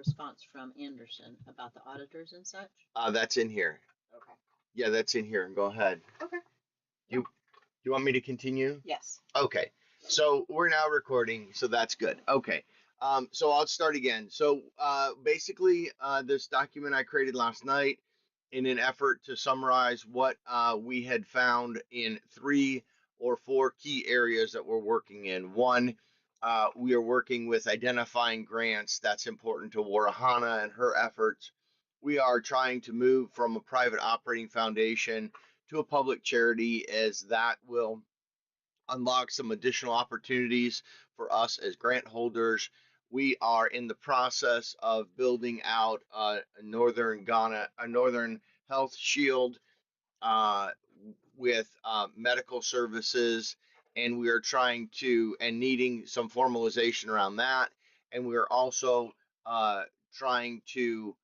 response from Anderson about the auditors and such? That's in here. Okay. Yeah, that's in here. Go ahead. Okay. You want me to continue? Yes. Okay. So we're now recording, so that's good. Okay. So I'll start again. So basically, this document I created last night in an effort to summarize what we had found in 3 or 4 key areas that we're working in. One, we are working with identifying grants. That's important to Warihana and her efforts. We are trying to move from a private operating foundation to a public charity, as that will unlock some additional opportunities for us as grant holders. We are in the process of building out a Northern Ghana, a Northern Health Shield uh, with medical services, and we are trying to and needing some formalization around that. And we are also trying to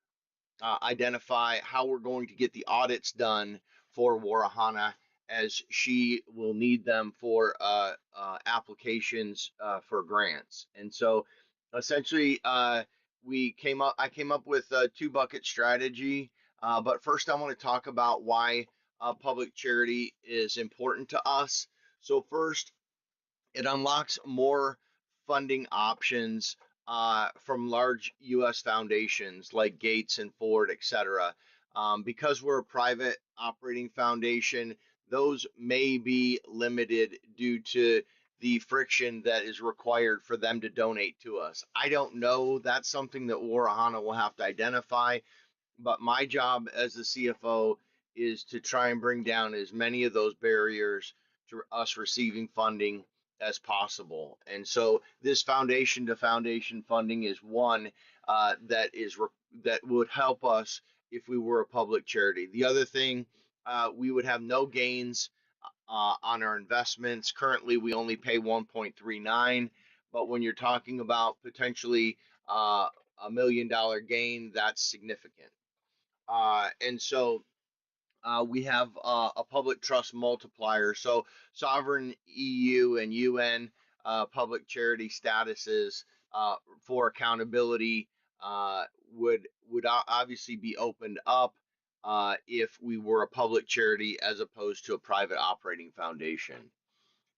identify how we're going to get the audits done for Warihana, as she will need them for applications for grants. And so essentially, I came up with a 2 bucket strategy. But first, I want to talk about why public charity is important to us. So first, it unlocks more funding options from large U.S. foundations like Gates and Ford, etc. Because we're a private operating foundation, those may be limited due to the friction that is required for them to donate to us. I don't know. That's something that Warihana will have to identify. But my job as the CFO is to try and bring down as many of those barriers to us receiving funding as possible. And so this foundation to foundation funding is one that would help us if we were a public charity. The other thing, we would have no gains on our investments. Currently, we only pay 1.39, but when you're talking about potentially $1 million gain, that's significant. And so we have a public trust multiplier. So sovereign EU and UN public charity statuses for accountability would obviously be opened up if we were a public charity as opposed to a private operating foundation.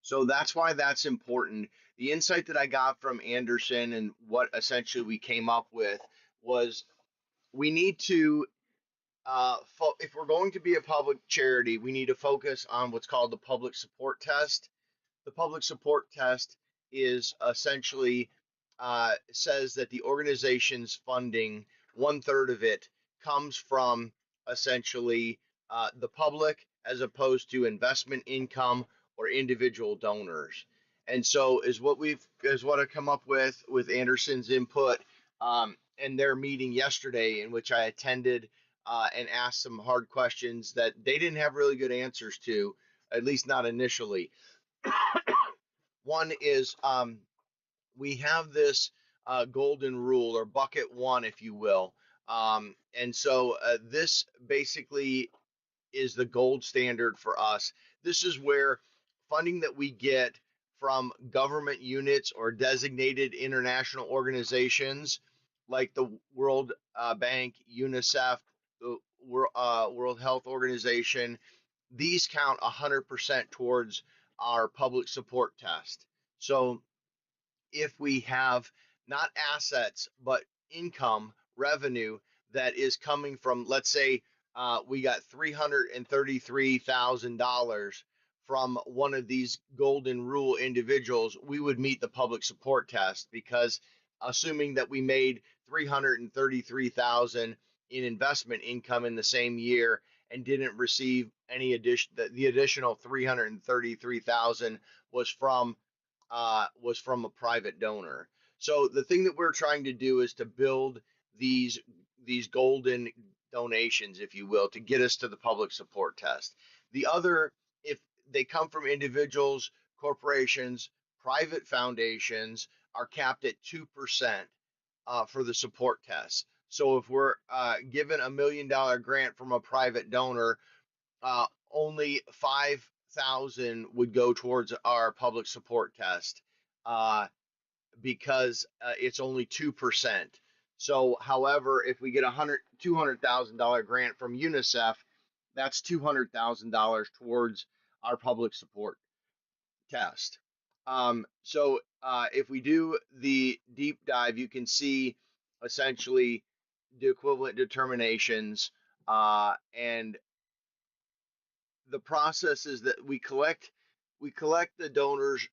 So that's why that's important. The insight that I got from Anderson and what essentially we came up with was we need to if we're going to be a public charity, we need to focus on what's called the public support test. The public support test is essentially says that the organization's funding, 1/3 of it, comes from essentially the public as opposed to investment income or individual donors. And so is what I come up with Anderson's input in their meeting yesterday, in which I attended and asked some hard questions that they didn't have really good answers to, at least not initially. One is we have this golden rule, or bucket 1, if you will. And so this basically is the gold standard for us. This is where funding that we get from government units or designated international organizations like the World Bank, UNICEF, the World Health Organization, these count 100% towards our public support test. So if we have not assets, but income, revenue that is coming from, let's say, we got $333,000 from one of these golden rule individuals, we would meet the public support test, because assuming that we made $333,000 in investment income in the same year and didn't receive any the additional $333,000 was from a private donor. So the thing that we're trying to do is to build these golden donations, if you will, to get us to the public support test. The other, if they come from individuals, corporations, private foundations, are capped at 2% for the support test. So if we're given $1 million grant from a private donor, only 5,000 would go towards our public support test because it's only 2%. So, however, if we get $200,000 grant from UNICEF, that's $200,000 towards our public support test. If we do the deep dive, you can see essentially the equivalent determinations, and the process is that we collect the donors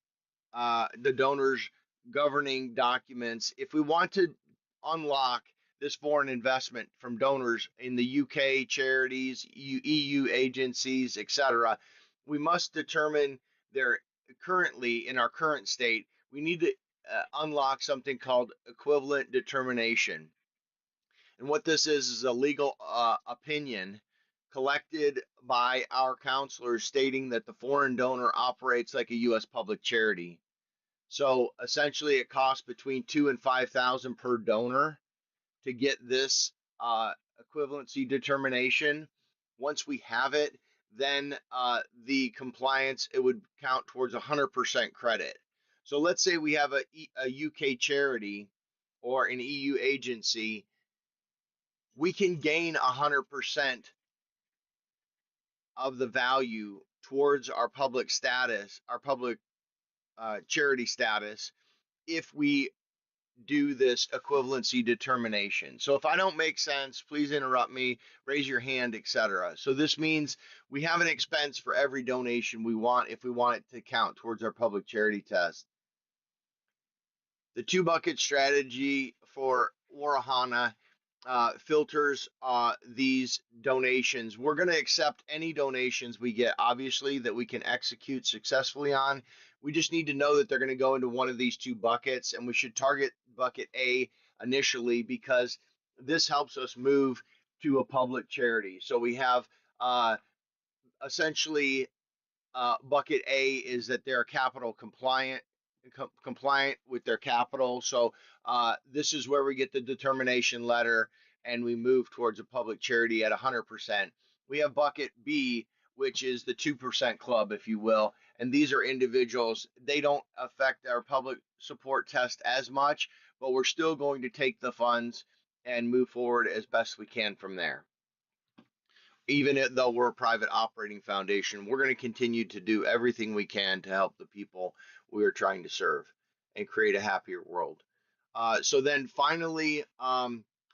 governing documents. If we want to unlock this foreign investment from donors in the UK charities, EU agencies, etc., we must determine their currently in our current state. We need to unlock something called equivalent determination. And what this is a legal opinion collected by our counselors stating that the foreign donor operates like a U.S. public charity. So essentially, it costs between 2 and 5,000 per donor to get this equivalency determination. Once we have it, then the compliance, it would count towards 100% credit. So let's say we have a UK charity or an EU agency, we can gain 100% of the value towards our public status, our public charity status, if we do this equivalency determination. So if I don't make sense, please interrupt me, raise your hand, etc. So this means we have an expense for every donation we want if we want it to count towards our public charity test. The two bucket strategy for Warihana filters these donations. We're going to accept any donations we get, obviously, that we can execute successfully on. We just need to know that they're going to go into one of these two buckets, and we should target bucket A initially because this helps us move to a public charity. So we have essentially bucket A is that they're capital compliant with their capital. So this is where we get the determination letter and we move towards a public charity at 100%. We have bucket B, which is the 2% club, if you will. And these are individuals. They don't affect our public support test as much, but we're still going to take the funds and move forward as best we can from there. Even though we're a private operating foundation, we're going to continue to do everything we can to help the people we are trying to serve and create a happier world. So then finally,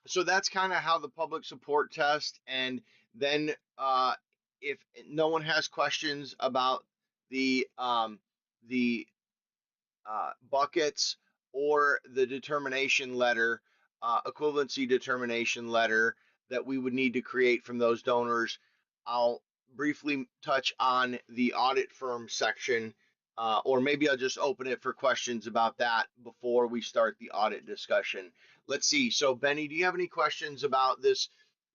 so that's kind of how the public support test. And then if no one has questions about the buckets or the determination letter, equivalency determination letter that we would need to create from those donors, I'll briefly touch on the audit firm section, or maybe I'll just open it for questions about that before we start the audit discussion. Let's see. So, Benny, do you have any questions about this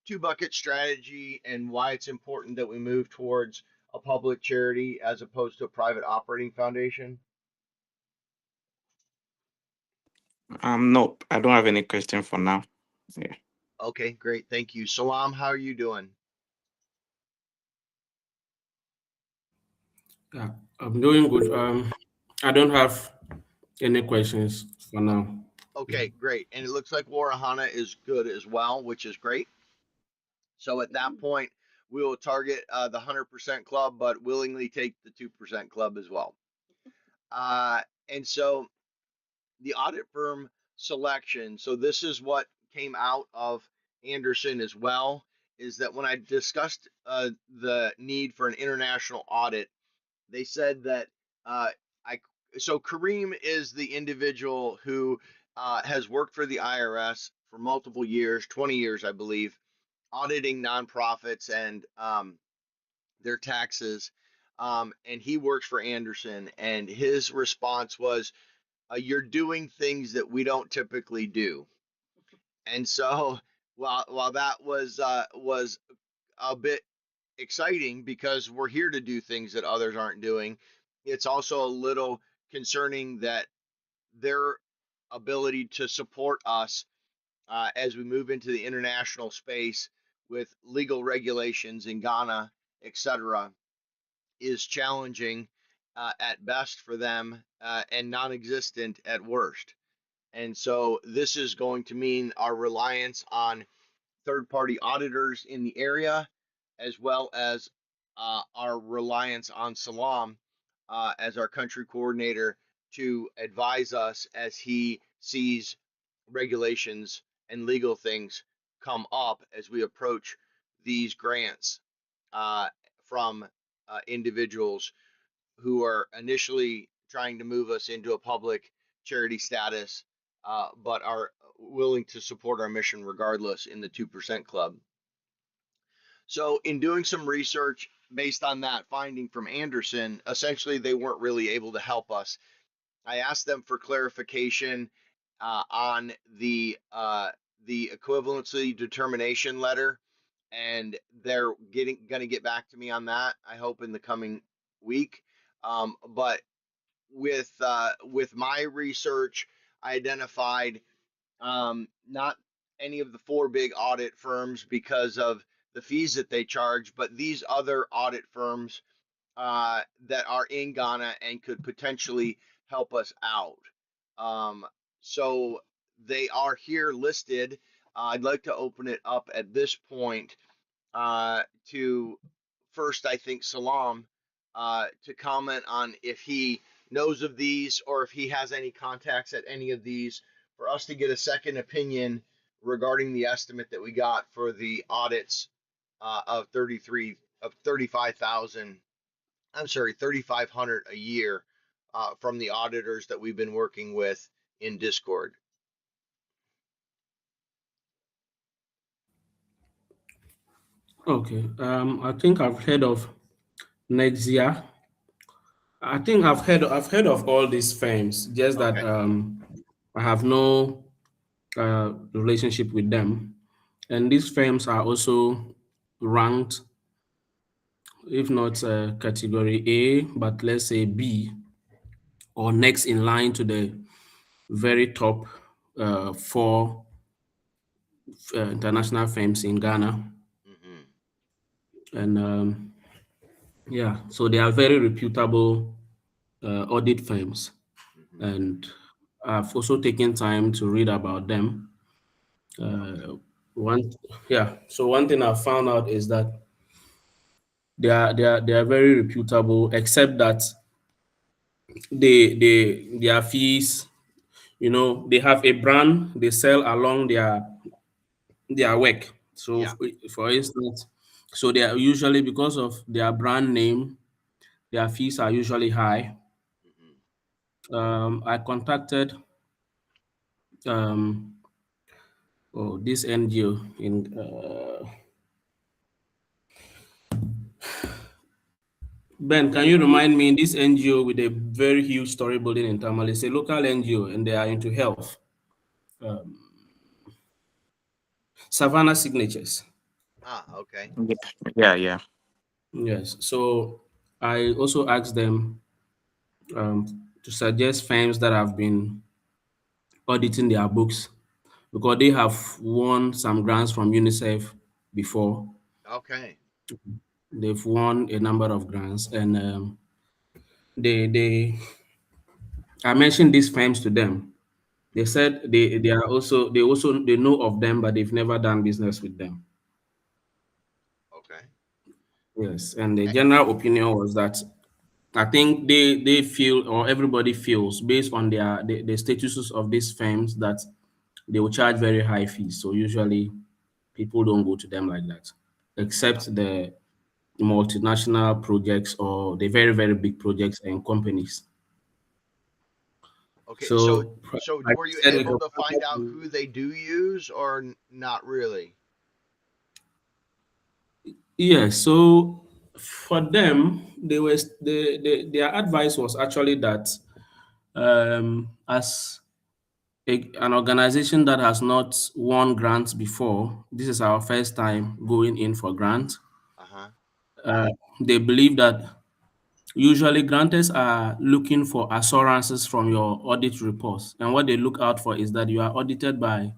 two bucket strategy and why it's important that we move towards a public charity as opposed to a private operating foundation? Nope, I don't have any question for now. Yeah. Okay, great. Thank you. Salam, how are you doing? Yeah, I'm doing good. I don't have any questions for now. Okay, great. And it looks like Warihana is good as well, which is great. So at that point, we will target the 100% club, but willingly take the 2% club as well. And so the audit firm selection. So this is what came out of Anderson as well, is that when I discussed the need for an international audit, they said that so Kareem is the individual who has worked for the IRS for multiple years, 20 years, I believe, auditing nonprofits and their taxes. And he works for Anderson, and his response was, "You're doing things that we don't typically do." And so, while that was a bit exciting because we're here to do things that others aren't doing, it's also a little concerning that their ability to support us as we move into the international space with legal regulations in Ghana, etc., is challenging at best for them and non-existent at worst. And so this is going to mean our reliance on third-party auditors in the area, as well as our reliance on Salam as our country coordinator to advise us as he sees regulations and legal things come up as we approach these grants uh, from individuals who are initially trying to move us into a public charity status, but are willing to support our mission regardless in the 2% Club. So, in doing some research based on that finding from Anderson, essentially they weren't really able to help us. I asked them for clarification on the equivalency determination letter, and they're going to get back to me on that. I hope in the coming week. But with my research, I identified not any of the four big audit firms because of the fees that they charge, but these other audit firms that are in Ghana and could potentially help us out. Um, so they are here listed. I'd like to open it up at this point to first, I think, Salam to comment on if he knows of these or if he has any contacts at any of these for us to get a second opinion regarding the estimate that we got for the audits of 35,000. I'm sorry, 3,500 a year from the auditors that we've been working with in Discord. Okay. I think I've heard of Nexia. I think I've heard of all these firms, just that Okay. I have no relationship with them. And these firms are also ranked, if not category A, but let's say B, or next in line to the very top four international firms in Ghana. Mm-hmm. And yeah, so they are very reputable audit firms. Mm-hmm. And I've also taken time to read about them. Okay. One, yeah. So one thing I found out is that they are very reputable, except that their fees, they have a brand they sell along their work. So Yeah. for instance, so they are usually, because of their brand name, their fees are usually high. Mm-hmm. I contacted um this NGO in Ben, can you remind me, this NGO with a very huge story building in Tamale? It's a local NGO and they are into health. Um, Savannah Signatures. Ah, okay. Yeah, yeah, yeah. Yes. So I also asked them to suggest firms that have been auditing their books, because they have won some grants from UNICEF before. Okay. They've won a number of grants, and they I mentioned these firms to them. They Mm-hmm. said they know of them, but they've never done business with them. Okay. Yes, and the Eh, general opinion was that I think they feel, or everybody feels, based on the statuses of these firms, that they will charge very high fees. So usually people don't go to them like that, yeah. except the multinational projects or the very, very big projects and companies. Okay. So So so like were you you said, we able can to find out who they do use or not really? yeah, so for them, their advice was actually that as an organization that has not won grants before, this is our first time going in for grants. Uh-huh. Uh, they believe that usually grantors are looking for assurances from your audit reports, and what they look out for is that you are audited by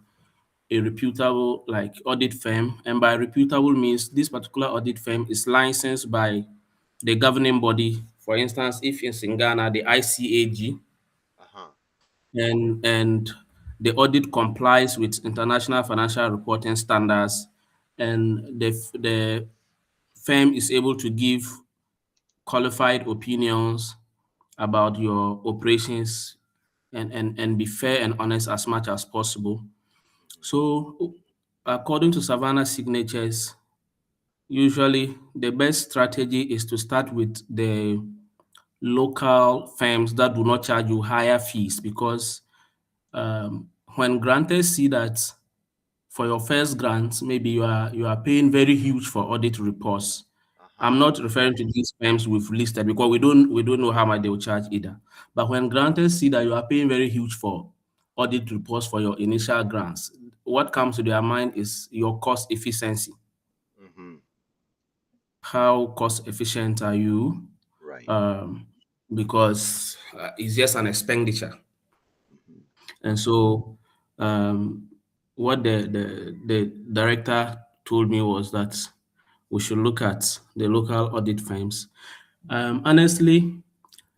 a reputable like audit firm, and by reputable means this particular audit firm is licensed by the governing body. For instance, if it's in Ghana, the ICAG, Uh-huh. and the audit complies with international financial reporting standards, and the firm is able to give qualified opinions about your operations and be fair and honest as much as possible. So, according to Savannah signatures, usually the best strategy is to start with the local firms that do not charge you higher fees, because when grantors see that for your first grant, maybe you are paying very huge for audit reports. I'm Uh-huh. not referring to these firms we've listed because we don't know how much they will charge either. But when grantors see that you are paying very huge for audit reports for your initial grants, what comes to their mind is your cost efficiency. Mm-hmm. How cost efficient are you? Right. Um, because it's just an expenditure. Mm-hmm. And so, what the director told me was that we should look at the local audit firms. Honestly,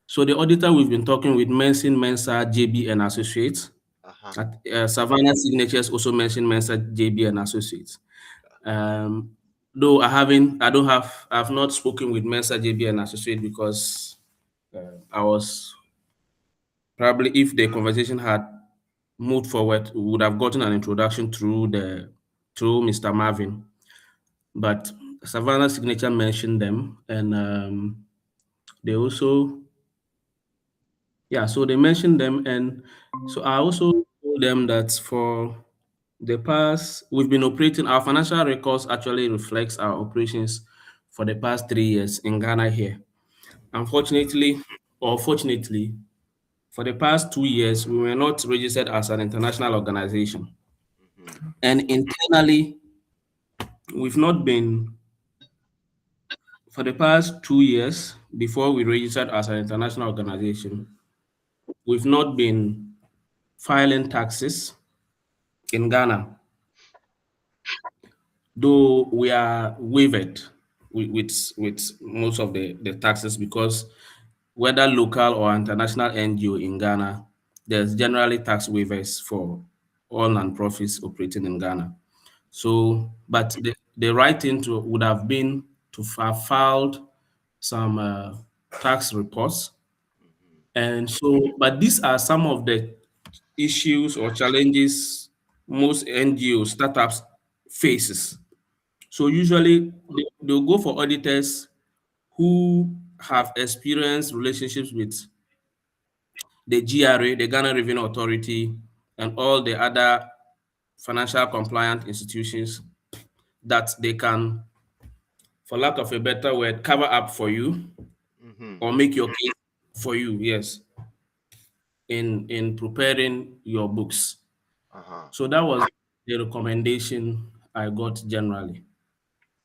so the auditor we've been talking with mentioned Mensa, JB and Associates. Uh-huh. Savannah signatures also mentioned Mensa, JB and Associates. Um, though I've not spoken with Mensa, JB and Associates because I was probably, if the conversation had moved forward, we would have gotten an introduction through Mr. Marvin. But Savannah signature mentioned them, and they also, yeah, so they mentioned them, and so I also told them that for the past, we've been operating, our financial records actually reflects our operations for the past 3 years in Ghana here. Unfortunately, or fortunately, for the past 2 years, we were not registered as an international organization. Mm-hmm. And internally, we've not been, for the past 2 years, before we registered as an international organization, we've not been filing taxes in Ghana, though we are waived with most of the taxes, because whether local or international NGO in Ghana, there's generally tax waivers for all non-profits operating in Ghana. So, but the right thing to would have been to have filed some tax reports. Mm-hmm. And so, but these are some of the issues or challenges most NGO startups faces. So usually they'll go for auditors who have experienced relationships with the GRA, the Ghana Revenue Authority, and all the other financial compliant institutions that they can, for lack of a better word, cover up for you Mm-hmm. or make your case for you, yes, in preparing your books. Uh-huh. So that was the recommendation I got generally.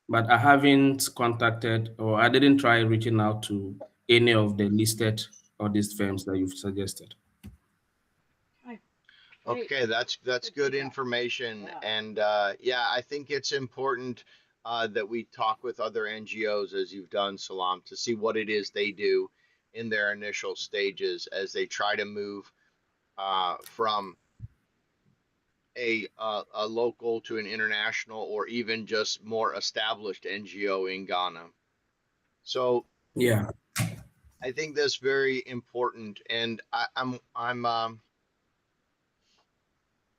But I haven't contacted, or I didn't try reaching out to any of the listed audit firms that you've suggested. Hi. Great. Okay, that's Good good feedback. information, Yeah. and yeah, I think it's important that we talk with other NGOs as you've done, Salam, to see what it is they do in their initial stages as they try to move from a local to an international or even just more established NGO in Ghana. So Yeah. I think that's very important, and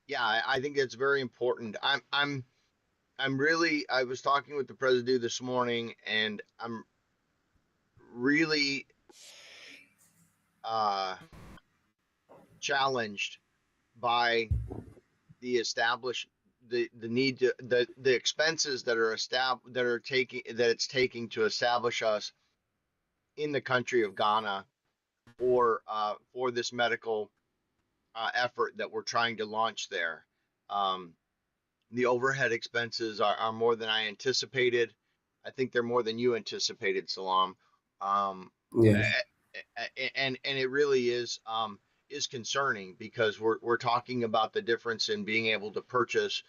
yeah, I think it's very important. I'm really, I was talking with the president this morning, and I'm really uh, challenged by the established the need to the expenses that are that it's taking to establish us in the country of Ghana for this medical effort that we're trying to launch there. Um, the overhead expenses are more than I anticipated. I think they're more than you anticipated, Salam. Um, Yes. and it really is concerning because we're talking about the difference in being able to purchase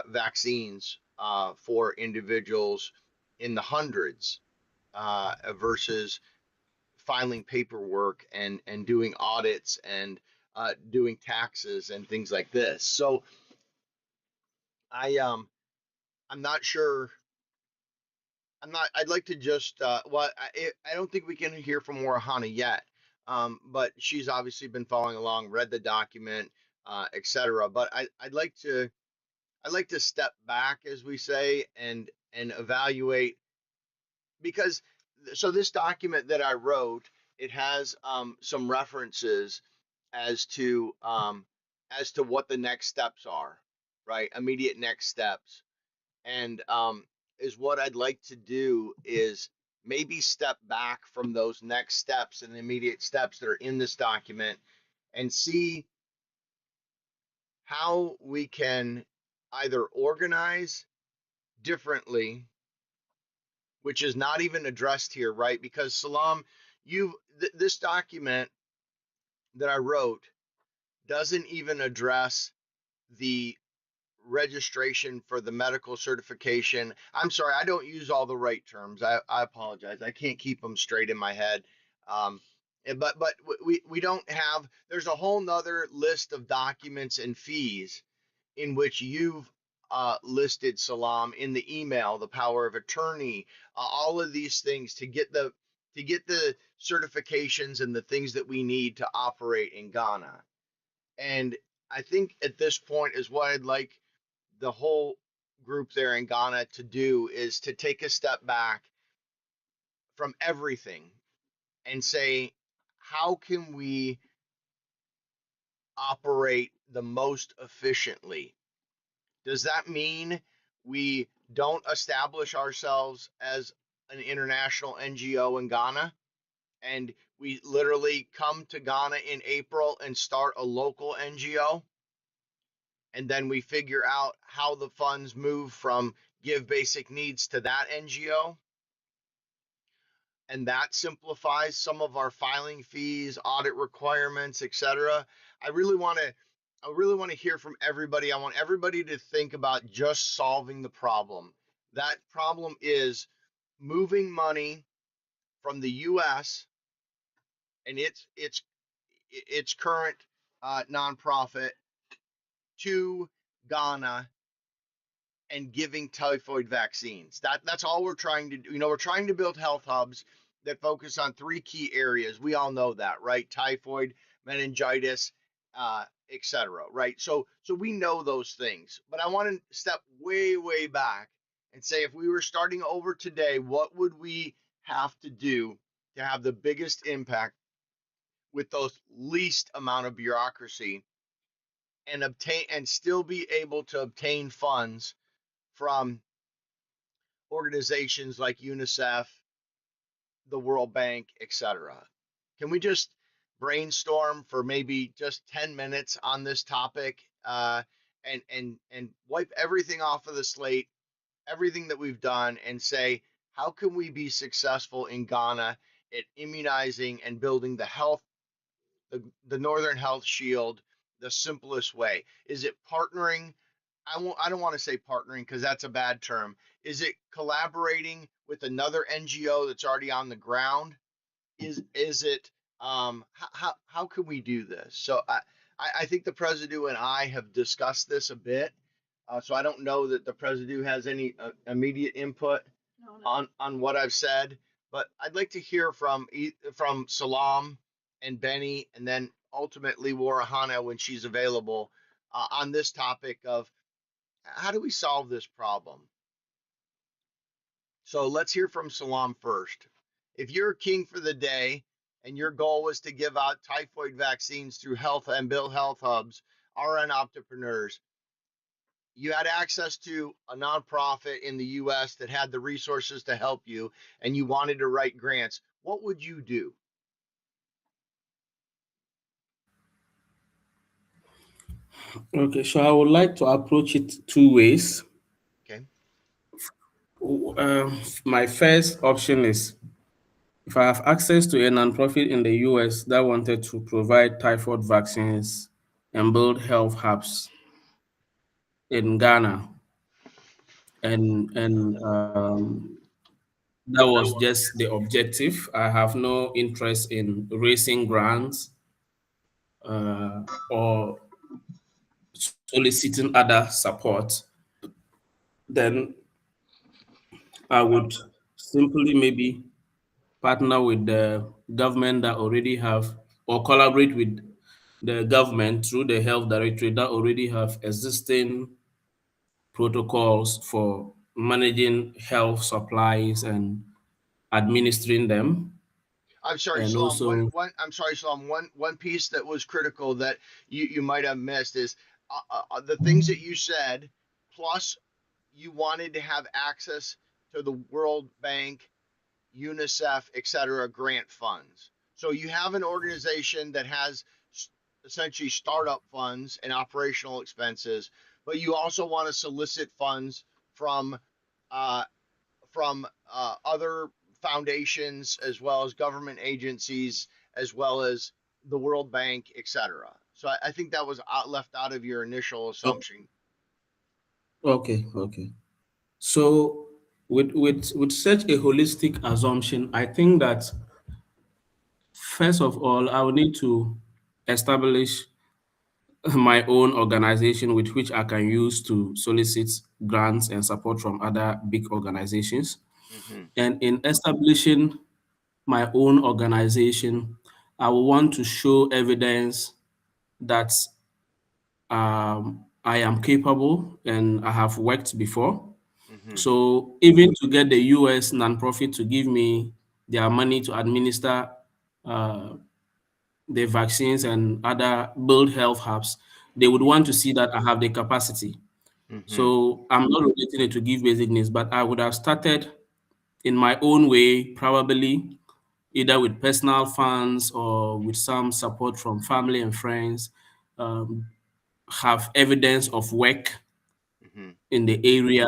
vaccines for individuals in the hundreds versus filing paperwork and doing audits and doing taxes and things like this. So I'm not sure. I'm not. I'd like to just. I don't think we can hear from Warihana yet. But she's obviously been following along, read the document, etc. But I'd like to. I'd like to step back, as we say, and evaluate, because so this document that I wrote, it has some references as to what the next steps are, right? Immediate next steps, and is what I'd like to do is maybe step back from those next steps and the immediate steps that are in this document and see how we can either organize differently, which is not even addressed here, right? Because Salam, this document that I wrote doesn't even address the registration for the medical certification. I'm sorry, I don't use all the right terms. I apologize. I can't keep them straight in my head. Um, but we don't have. There's a whole nother list of documents and fees in which you've listed, Salam, in the email, the power of attorney, all of these things to get the certifications and the things that we need to operate in Ghana. And I think at this point is what I'd like the whole group there in Ghana to do is to take a step back from everything and say, how can we operate the most efficiently? Does that mean we don't establish ourselves as an international NGO in Ghana and we literally come to Ghana in April and start a local NGO? And then we figure out how the funds move from Give Basic Needs to that NGO, and that simplifies some of our filing fees, audit requirements, etc. I really want to hear from everybody. I want everybody to think about just solving the problem. That problem is moving money from the US and its current nonprofit to Ghana and giving typhoid vaccines. That's all we're trying to do. We're trying to build health hubs that focus on three key areas. We all know that, right? Typhoid, meningitis, etc. Right? So we know those things. But I want to step way back and say, if we were starting over today, what would we have to do to have the biggest impact with those least amount of bureaucracy and obtain and still be able to obtain funds from organizations like UNICEF, the World Bank, etc. Can we just brainstorm for maybe just 10 minutes on this topic, and wipe everything off of the slate, everything that we've done, and say, how can we be successful in Ghana at immunizing and building the Northern Health Shield the simplest way? Is it partnering? I don't want to say partnering because that's a bad term. Is it collaborating with another NGO that's already on the ground? Is it how can we do this? So I think the President and I have discussed this a bit. So I don't know that the President has any immediate input on what I've said, but I'd like to hear from Salam and Benny, and then ultimately Warihana when she's available, on this topic of how do we solve this problem. So let's hear from Salam first. If you're king for the day and your goal was to give out typhoid vaccines through health and build health hubs, RN entrepreneurs, you had access to a nonprofit in the US that had the resources to help you, and you wanted to write grants, what would you do? Okay, so I would like to approach it two ways. Okay. My first option is if I have access to a nonprofit in the US that wanted to provide typhoid vaccines and build health hubs in Ghana, and that was just the objective. I have no interest in raising grants or soliciting other support, then I would simply maybe partner with the government that already have, or collaborate with the government through the health directorate that already have existing protocols for managing health supplies and administering them. I'm sorry, And Salam. also, I'm sorry, Salam. One piece that was critical that you might have missed is the things that you said. Plus, you wanted to have access to the World Bank, UNICEF, etc. grant funds. So you have an organization that has essentially startup funds and operational expenses, but you also want to solicit funds from uh, other foundations as well as government agencies as well as the World Bank, etc. So I think that was left out of your initial assumption. okay. So with such a holistic assumption, I think that first of all, I will need to establish my own organization with which I can use to solicit grants and support from other big organizations. Mm-hmm. And in establishing my own organization, I will want to show evidence that I am capable and I have worked before. Mm-hmm. So even to get the US nonprofit to give me their money to administer uh, the vaccines and other build health hubs, they would want to see that I have the capacity. Mm-hmm. So I'm not relating it to give basic needs, but I would have started in my own way, probably either with personal funds or with some support from family and friends, um, have evidence of work Mm-hmm. in the area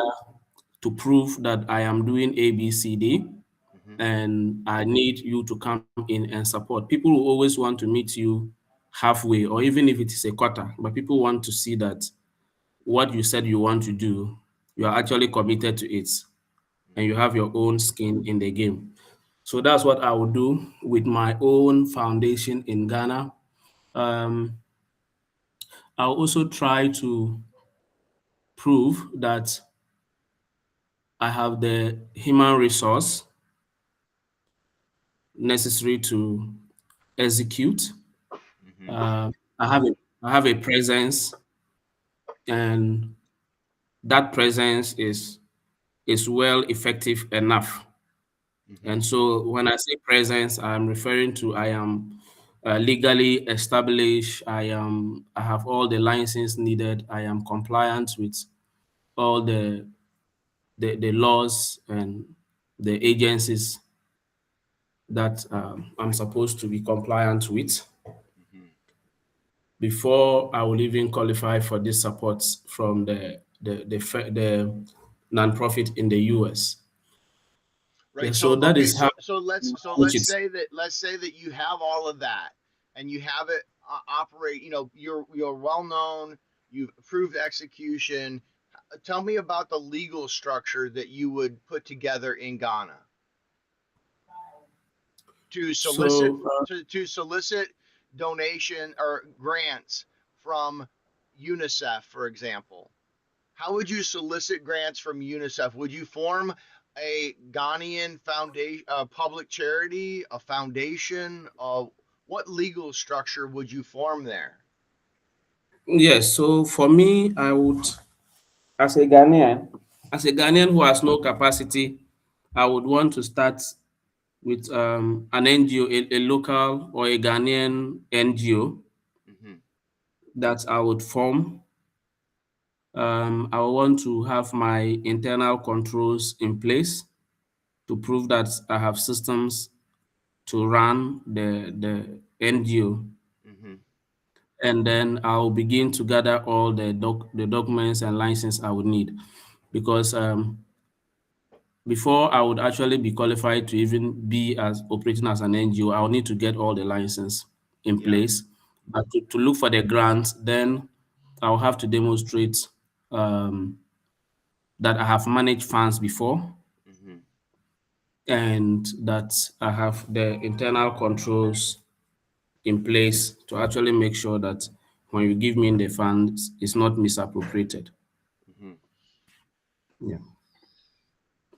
to prove that I am doing A, B, C, D, Mm-hmm. and I need you to come in and support. People will always want to meet you halfway, or even if it is a quarter, but people want to see that what you said you want to do, you are actually committed to it and you have your own skin in the game. So that's what I will do with my own foundation in Ghana. Um, I'll also try to prove that I have the human resource necessary to execute. Mm-hmm. Uh, I have a presence, and that presence is well effective enough. Mm-hmm. And so when I say presence, I'm referring to I am legally established. I have all the licenses needed. I am compliant with all the laws and the agencies that I'm supposed to be compliant with Mm-hmm. before I will even qualify for this support from the nonprofit in the US. Yeah, Right. so So that okay. is how So which let's is say that you have all of that and you have it operate. You're well known. You've approved execution. Tell me about the legal structure that you would put together in Ghana to solicit so to solicit donation or grants from UNICEF, for example. How would you solicit grants from UNICEF? Would you form a Ghanaian foundation, a public charity, a foundation? What legal structure would you form there? yes, so for me, I would, as a Ghanaian, who has no capacity, I would want to start with an NGO, a local or a Ghanaian NGO Mm-hmm. that I would form. I want to have my internal controls in place to prove that I have systems to run the NGO. Mm-hmm. And then I'll begin to gather all the documents and license I would need, because before I would actually be qualified to even be as operating as an NGO, I'll need to get all the license in Yeah. place. But to look for the grant, then I'll have to demonstrate um, that I have managed funds before Mm-hmm. and that I have the internal controls in place to actually make sure that when you give me the funds, it's not misappropriated. Mm-hmm. Yeah.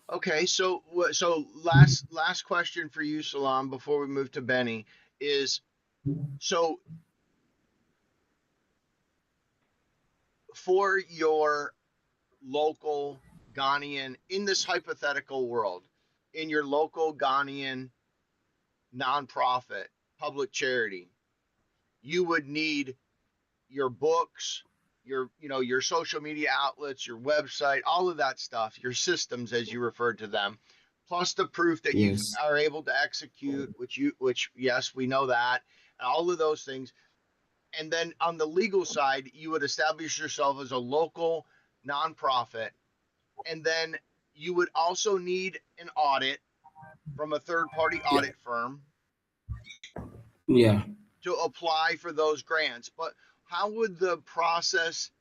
Okay, so last question for you, Salam, before we move to Benny, is so for your local Ghanaian in this hypothetical world, in your local Ghanaian nonprofit public charity, you would need your books, your social media outlets, your website, all of that stuff, your systems as you referred to them, plus the proof that you Yes. are able to execute, which yes, we know that, all of those things. And then on the legal side, you would establish yourself as a local nonprofit, and then you would also need an audit from a third party Yeah. audit firm Yeah. to apply for those grants. But how would the process,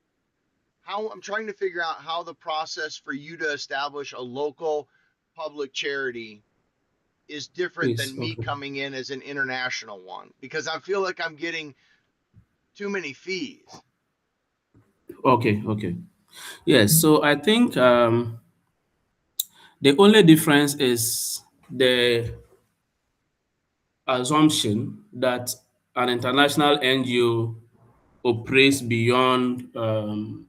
how I'm trying to figure out how the process for you to establish a local public charity is different Is than me okay. coming in as an international one, because I feel like I'm getting too many fees. Okay. Okay. Yes. So I think the only difference is the assumption that an international NGO operates beyond the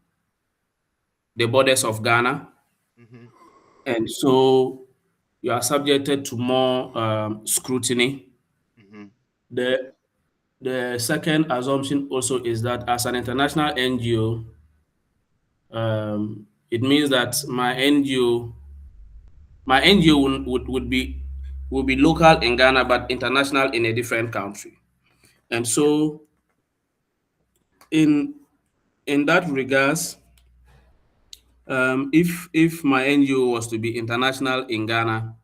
borders of Ghana, Mm-hmm. and so you are subjected to more scrutiny. Mm-hmm. The the second assumption also is that as an international NGO, it means that my NGO would be local in Ghana but international in a different country. And Yeah. so in that regards, if my NGO was to be international in Ghana,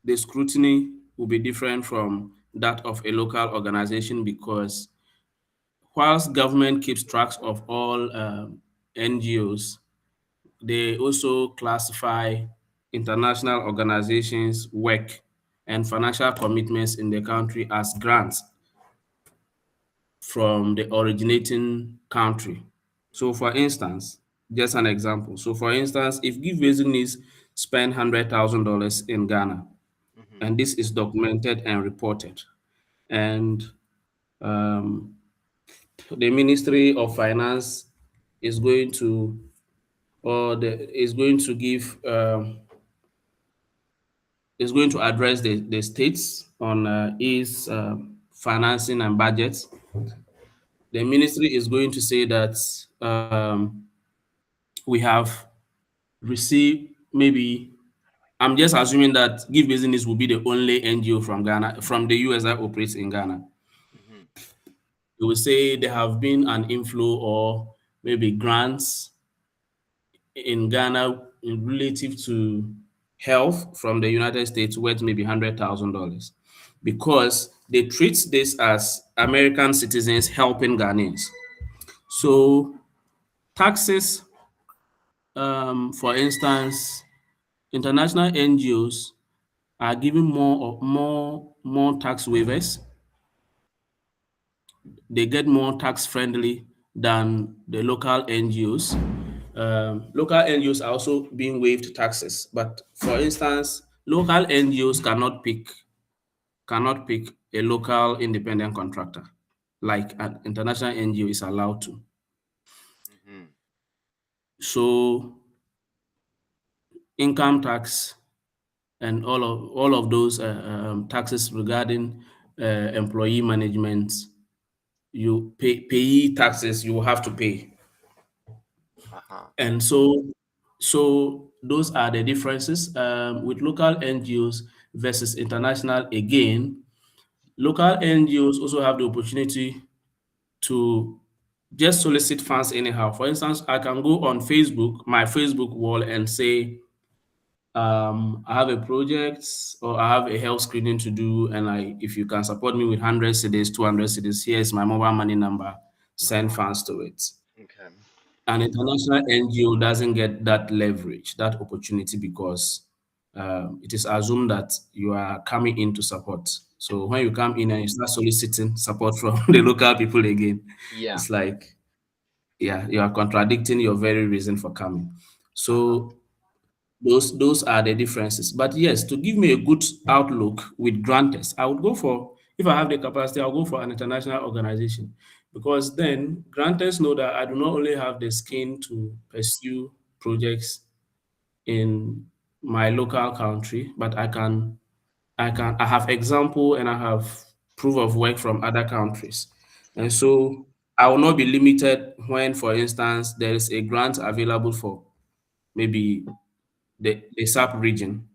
the scrutiny will be different from that of a local organization because whilst government keeps tracks of all NGOs, they also classify international organizations' work and financial commitments in the country as grants from the originating country. So, for instance, just an example. So, for instance, if Give Business spend $100,000 in Ghana, Mm-hmm. and this is documented and reported, and um, the Ministry of Finance is going to is going to give is going to address the states on its financing and budgets. The ministry is going to say that we have received maybe. I'm just assuming that Give Business will be the only NGO from Ghana, from the US that operates in Ghana. Mm-hmm. They will say there have been an inflow or maybe grants in Ghana in relative to health from the United States worth maybe $100,000 because they treat this as American citizens helping Ghanaians. So taxes, for instance, international NGOs are given more tax waivers. They get more tax friendly than the local NGOs. Local NGOs are also being waived taxes, but for instance, local NGOs cannot pick a local independent contractor like an international NGO is allowed to. Mm-hmm. So income tax and all of those taxes regarding employee management, you pay taxes you will have to pay. Uh-huh. And so those are the differences with local NGOs versus international. Again, local NGOs also have the opportunity to just solicit funds anyhow. For instance, I can go on Facebook, my Facebook wall, and say, I have a project or I have a health screening to do, and if you can support me with 100 cedis, 200 cedis, here's my mobile money number, send funds to it. Okay. An international NGO doesn't get that leverage, that opportunity, because it is assumed that you are coming in to support. So when you come in and you start soliciting support from the local people again, Yeah. it's like, yeah, you are contradicting your very reason for coming. Uh-huh. So those are the differences. But yes, to give me a good outlook with grantors, I would go for, if I have the capacity, I'll go for an international organization, because then grantors know that I do not only have the skin to pursue projects in my local country, but I have example and I have proof of work from other countries. And Mm-hmm. so I will not be limited when, for instance, there is a grant available for maybe the SAP region.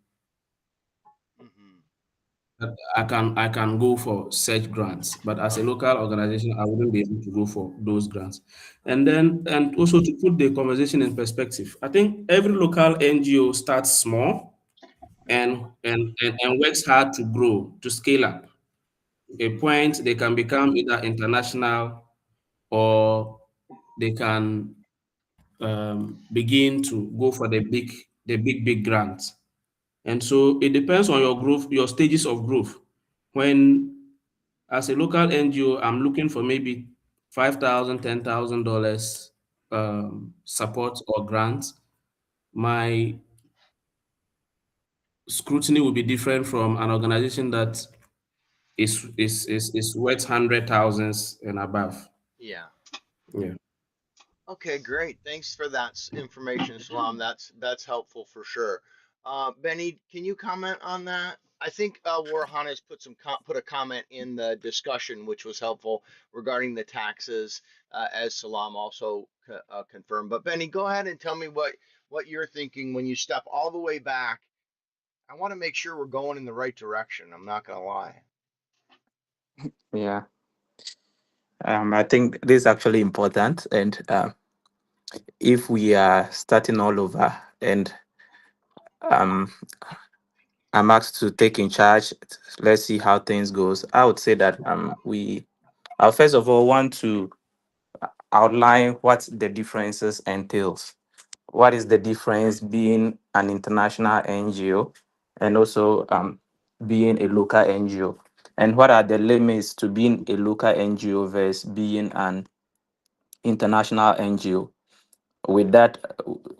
Mm-hmm. I can go for such grants, but as a Uh-huh. local organization, I wouldn't be able to go for those grants. And also to put the conversation in perspective, I think every local NGO starts small and works hard to grow, to scale up. A point they can become either international, or they can begin to go for the big grants. And so it depends on your growth, your stages of growth. When, as a local NGO, I'm looking for maybe $5,000, $10,000 support or grants, my scrutiny will be different from an organization that is worth hundred thousands and above. Yeah. Yeah. Okay, great. Thanks for that information, Salam. That's helpful for sure. Benny, can you comment on that? I think Warihana has put a comment in the discussion, which was helpful regarding the taxes, as Salam also confirmed. But Benny, go ahead and tell me what you're thinking when you step all the way back. I want to make sure we're going in the right direction. I'm not gonna lie. Yeah. I think this is actually important, and if we are starting all over, and um, I'm asked to take in charge, let's see how things goes. I would say that we, first of all, want to outline what the differences entails. What is the difference being an international NGO and also being a local NGO? And what are the limits to being a local NGO versus being an international NGO? With that,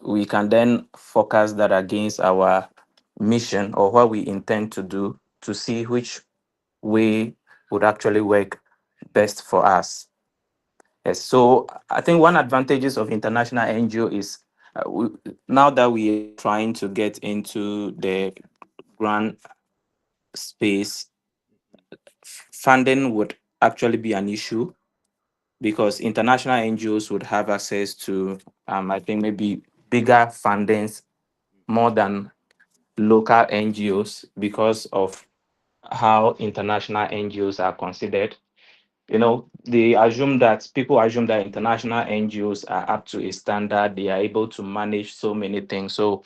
we can then focus that against our mission or what we intend to do to see which way would actually work best for us. Yes, so I think one advantages of international NGO is now that we are trying to get into the grant space, funding would actually be an issue because international NGOs would have access to, I think, maybe bigger fundings more than local NGOs because of how international NGOs are considered. People assume that international NGOs are up to a standard, they are able to manage so many things. So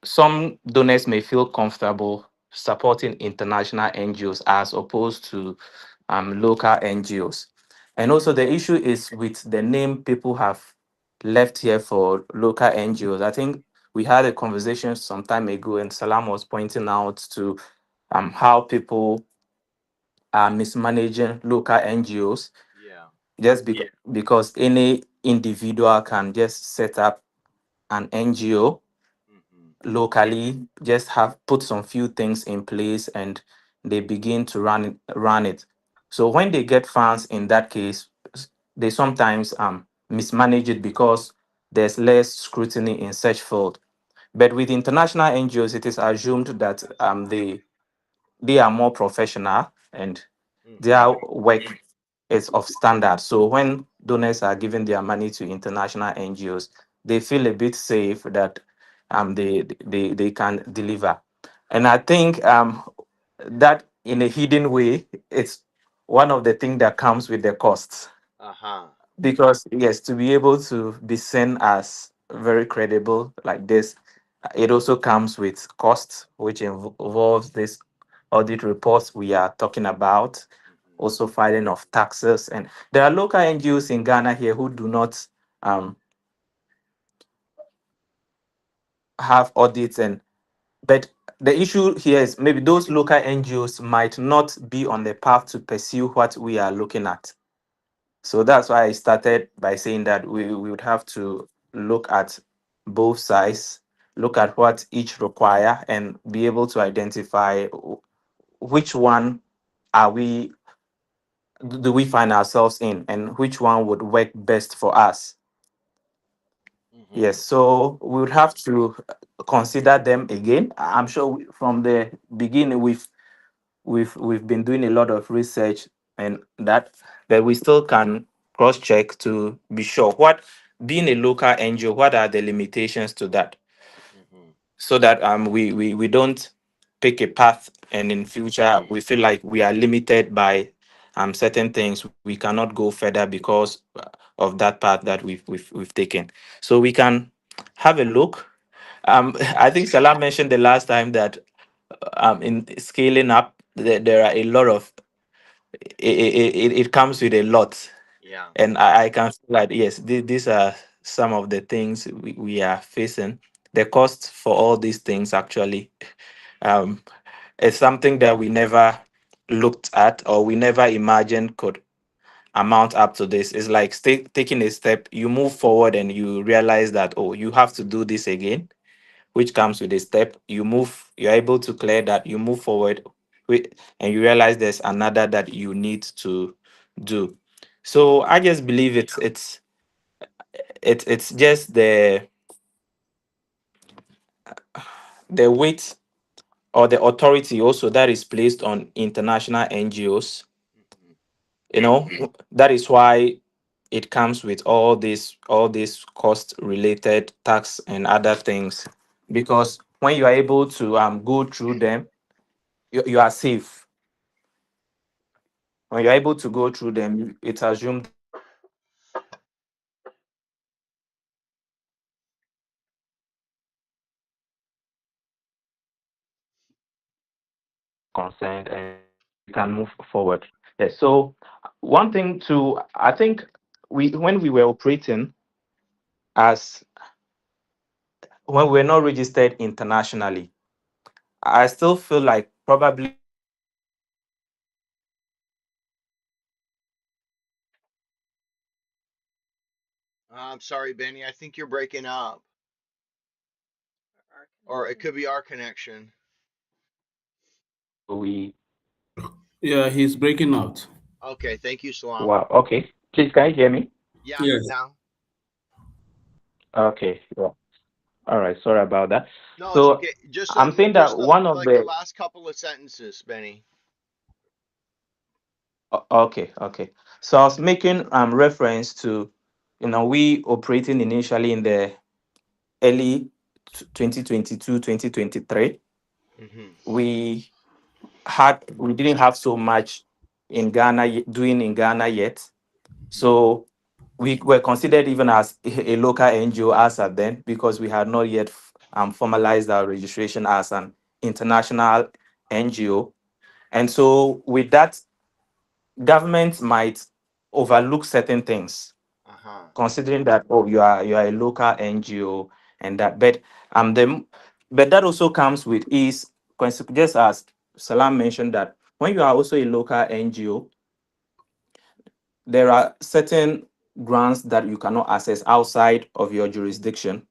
some donors may feel comfortable supporting international NGOs as opposed to local NGOs. And also, the issue is with the name people have left here for local NGOs. I think we had a conversation some time ago, and Salam was pointing out to how people are mismanaging local NGOs Yeah. just because any individual can just set up an NGO Mm-hmm. locally, just have put some few things in place and they begin to run it. So when they get funds in that case, they sometimes mismanage it because there's less scrutiny in such field. But with international NGOs, it is assumed that they are more professional and Mm-hmm. their work is of standard. So when donors are giving their money to international NGOs, they feel a bit safe that they can deliver. And I think that in a hidden way, it's one of the things that comes with the costs. Uh-huh. Because yes, to be able to be seen as very credible like this, it also comes with costs, which involves this audit reports we are talking about, Mm-hmm. also filing of taxes. And there are local NGOs in Ghana here who do not um, have audits, but the issue here is maybe those local NGOs might not be on the path to pursue what we are looking at. So that's why I started by saying that we would have to look at both sides, look at what each require, and be able to identify which one are we do we find ourselves in, and which one would work best for us. Hmm. Yes, so we would have to consider them again. I'm sure from the beginning we've been doing a lot of research and that, but we still can cross check to be sure what, being a local NGO, what are the limitations to that, Hmm. so that we don't pick a path and in future we feel like we are limited by certain things, we cannot go further because of that path that we've taken. So we can have a look. I think Salah mentioned the last time that in scaling up there are a lot of it comes with a lot, Yeah. and I can feel like yes, these are some of the things we are facing. The cost for all these things actually um is something that we never looked at or we never imagined could amount up to this. It's like taking a step, you move forward and you realize that, oh, you have to do this again, which comes with a step. You move, you're able to clear that, you move forward and you realize there's another that you need to do. So I just believe it's just the weight or the authority also that is placed on international NGOs. Hmm. You know, that is why it comes with all these cost related tax and other things, because when you are able to go through them, you are safe. When you're able to go through them, it's assumed that concerned and we can move forward. Yes. So one thing to, I think, we when we were operating as, when we're not registered internationally, I still feel like probably I'm sorry, Benny. I think you're breaking up, Our or it connection. could be our connection. we, Yeah, he's breaking out. Okay. Thank you, Salam. wow, okay. Please, can you hear me? Yeah. Yes. Now. Okay. Yeah. All right. Sorry about that. No, it's So okay. Just I'm saying that one of like the the last couple of sentences, Benny. okay, okay. So I was making reference to, we operating initially in the early 2022, 2023. Hmm. We didn't have so much in Ghana doing in Ghana yet. So we were considered even as a local NGO as at then, because we had not yet formalized our registration as an international NGO. And so with that, government might overlook certain things, Uh huh. considering that, oh, you are a local NGO and that, but that also comes with is, just as Salam mentioned, that when you are also a local NGO, there are certain grants that you cannot access outside of your jurisdiction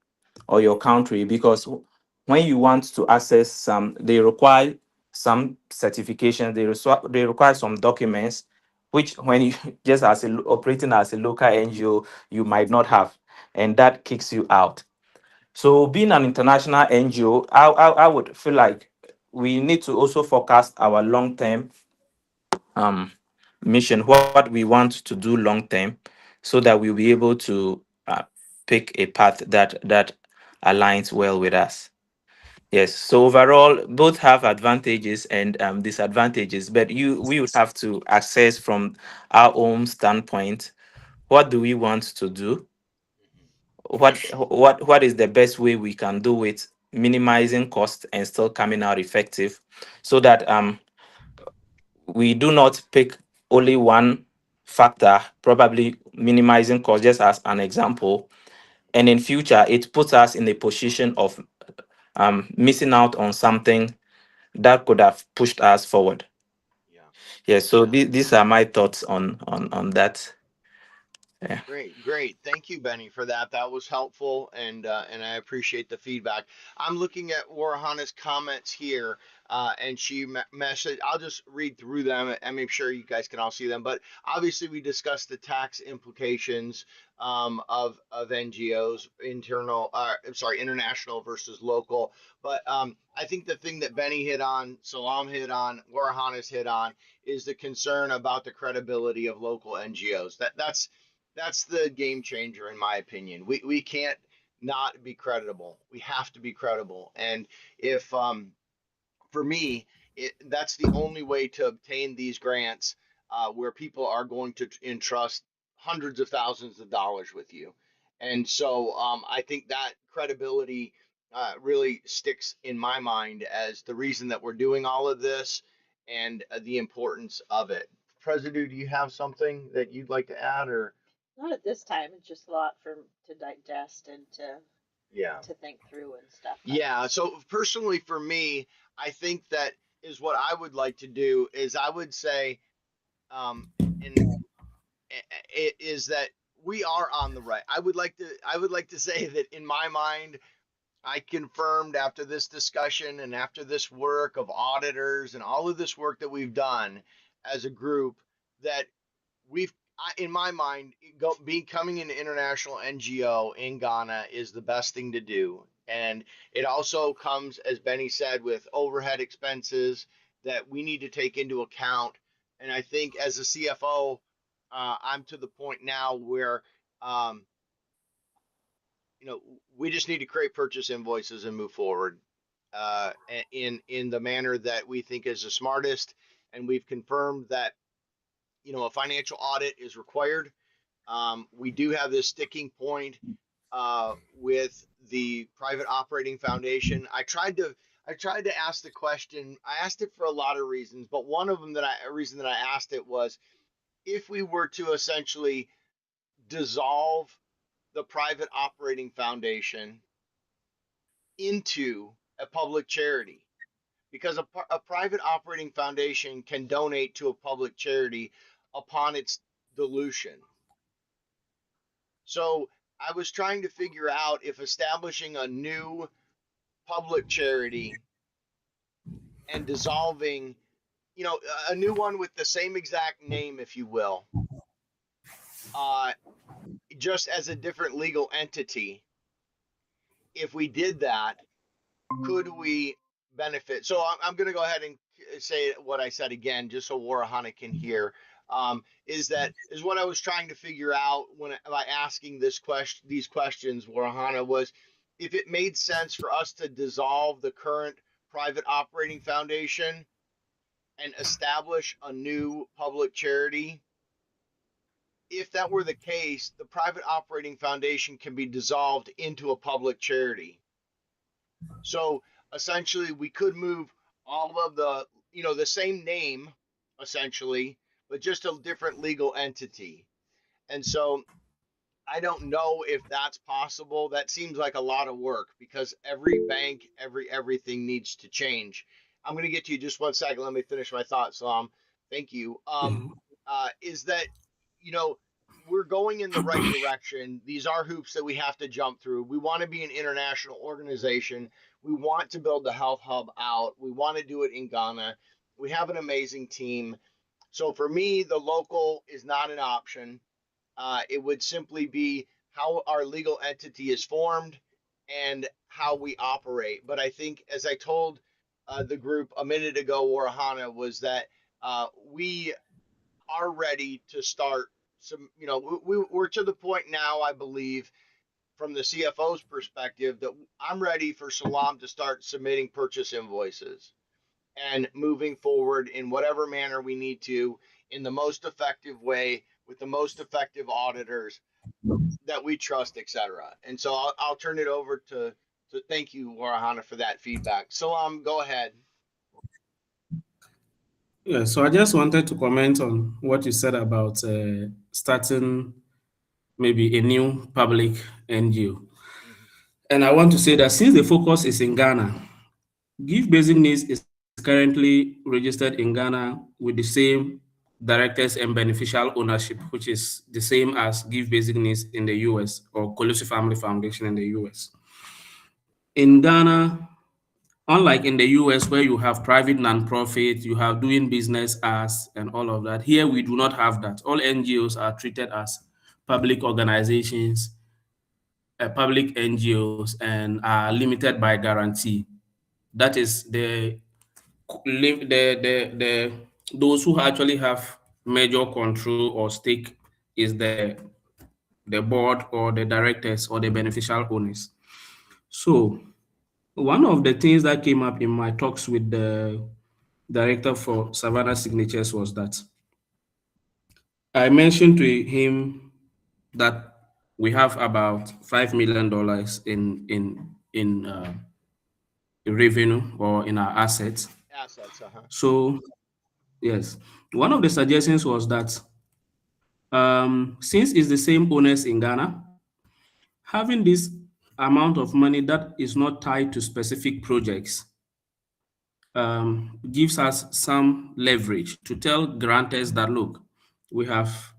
or your country, because when you want to access some, they require some certifications, they require some documents, which when you just as operating as a local NGO, you might not have, and that kicks you out. So being an international NGO, I would feel like we need to also focus our long term um mission, what we want to do long term, so that we'll be able to pick a path that aligns well with us. Yes, so overall both have advantages and disadvantages, but we would have to assess from our own standpoint, what do we want to do, what is the best way we can do it, minimizing cost and still coming out effective, so that we do not pick only one factor, probably minimizing cost, just as an example, and in future it puts us in a position of missing out on something that could have pushed us forward. Yeah. Yeah, so these are my thoughts on that. Yeah. Great, great. Thank you, Benny, for that. That was helpful, and I appreciate the feedback. I'm looking at Warihana's comments here, and she messaged. I'll just read through them. I'm sure you guys can all see them, but obviously we discussed the tax implications of NGOs, international versus local. But I think the thing that Benny hit on, Salam hit on, Warihana's hit on, is the concern about the credibility of local NGOs. That's the game changer in my opinion. We can't not be credible. We have to be credible. And if for me, that's the only way to obtain these grants, where people are going to entrust hundreds of thousands of dollars with you. And so I think that credibility really sticks in my mind as the reason that we're doing all of this, and the importance of it. President, do you have something that you'd like to add, or? Not at this time. It's just a lot for to digest and Yeah. to think through and stuff. But Yeah. So personally, for me, I think that is what I would like to do is I would say, um, and it is that we are on the right. I would like to say that in my mind, I confirmed after this discussion and after this work of auditors and all of this work that we've done as a group, that in my mind, becoming an international NGO in Ghana is the best thing to do. And it also comes, as Benny said, with overhead expenses that we need to take into account. And I think as a CFO, I'm to the point now where, um, we just need to create purchase invoices and move forward, in the manner that we think is the smartest. And we've confirmed that, a financial audit is required. We do have this sticking point with the private operating foundation. I tried to ask the question. I asked it for a lot of reasons, but one of them reason that I asked it was if we were to essentially dissolve the private operating foundation into a public charity, because a private operating foundation can donate to a public charity upon its dilution. So I was trying to figure out if establishing a new public charity and dissolving, a new one with the same exact name, if you will, uh, just as a different legal entity, if we did that, could we benefit? So I'm going to go ahead and say what I said again, just so Warihana can hear. Is what I was trying to figure out by asking these questions, Warihana, was if it made sense for us to dissolve the current private operating foundation and establish a new public charity. If that were the case, the private operating foundation can be dissolved into a public charity. So essentially, we could move all of the same name, essentially, but just a different legal entity. And so I don't know if that's possible. That seems like a lot of work because every bank, everything needs to change. I'm going to get to you just one second. Let me finish my thoughts, Salam. Thank you. Is that, you know, we're going in the right direction. These are hoops that we have to jump through. We want to be an international organization. We want to build the health hub out. We want to do it in Ghana. We have an amazing team. So for me, the local is not an option. It would simply be how our legal entity is formed and how we operate. But I think, as I told the group a minute ago, Warihana, was that we are ready to start some, we're to the point now, I believe, from the CFO's perspective, that I'm ready for Salam to start submitting purchase invoices and moving forward in whatever manner we need to, in the most effective way, with the most effective auditors that we trust, etc. And so I'll turn it over to thank you, Warahana, for that feedback. Salam, go ahead. Yeah, so I just wanted to comment on what you said about starting maybe a new public NGO. Mhm. And I want to say that since the focus is in Ghana, Give Basic Needs is an currently registered in Ghana with the same directors and beneficial ownership, which is the same as Give Basic Needs in the US or Collusive Family Foundation in the US. In Ghana, unlike in the US where you have private nonprofit, you have doing business as and all of that, here we do not have that. All NGOs are treated as public organizations, public NGOs, and are limited by guarantee. That is the those who actually have major control or stake is the board or the directors or the beneficial owners. So one of the things that came up in my talks with the director for Savannah Signatures was that I mentioned to him that we have about $5 million in revenue or in our assets. Assets, So yes, one of the suggestions was that since it's the same owners in Ghana, having this amount of money that is not tied to specific projects gives us some leverage to tell grantors that look, we have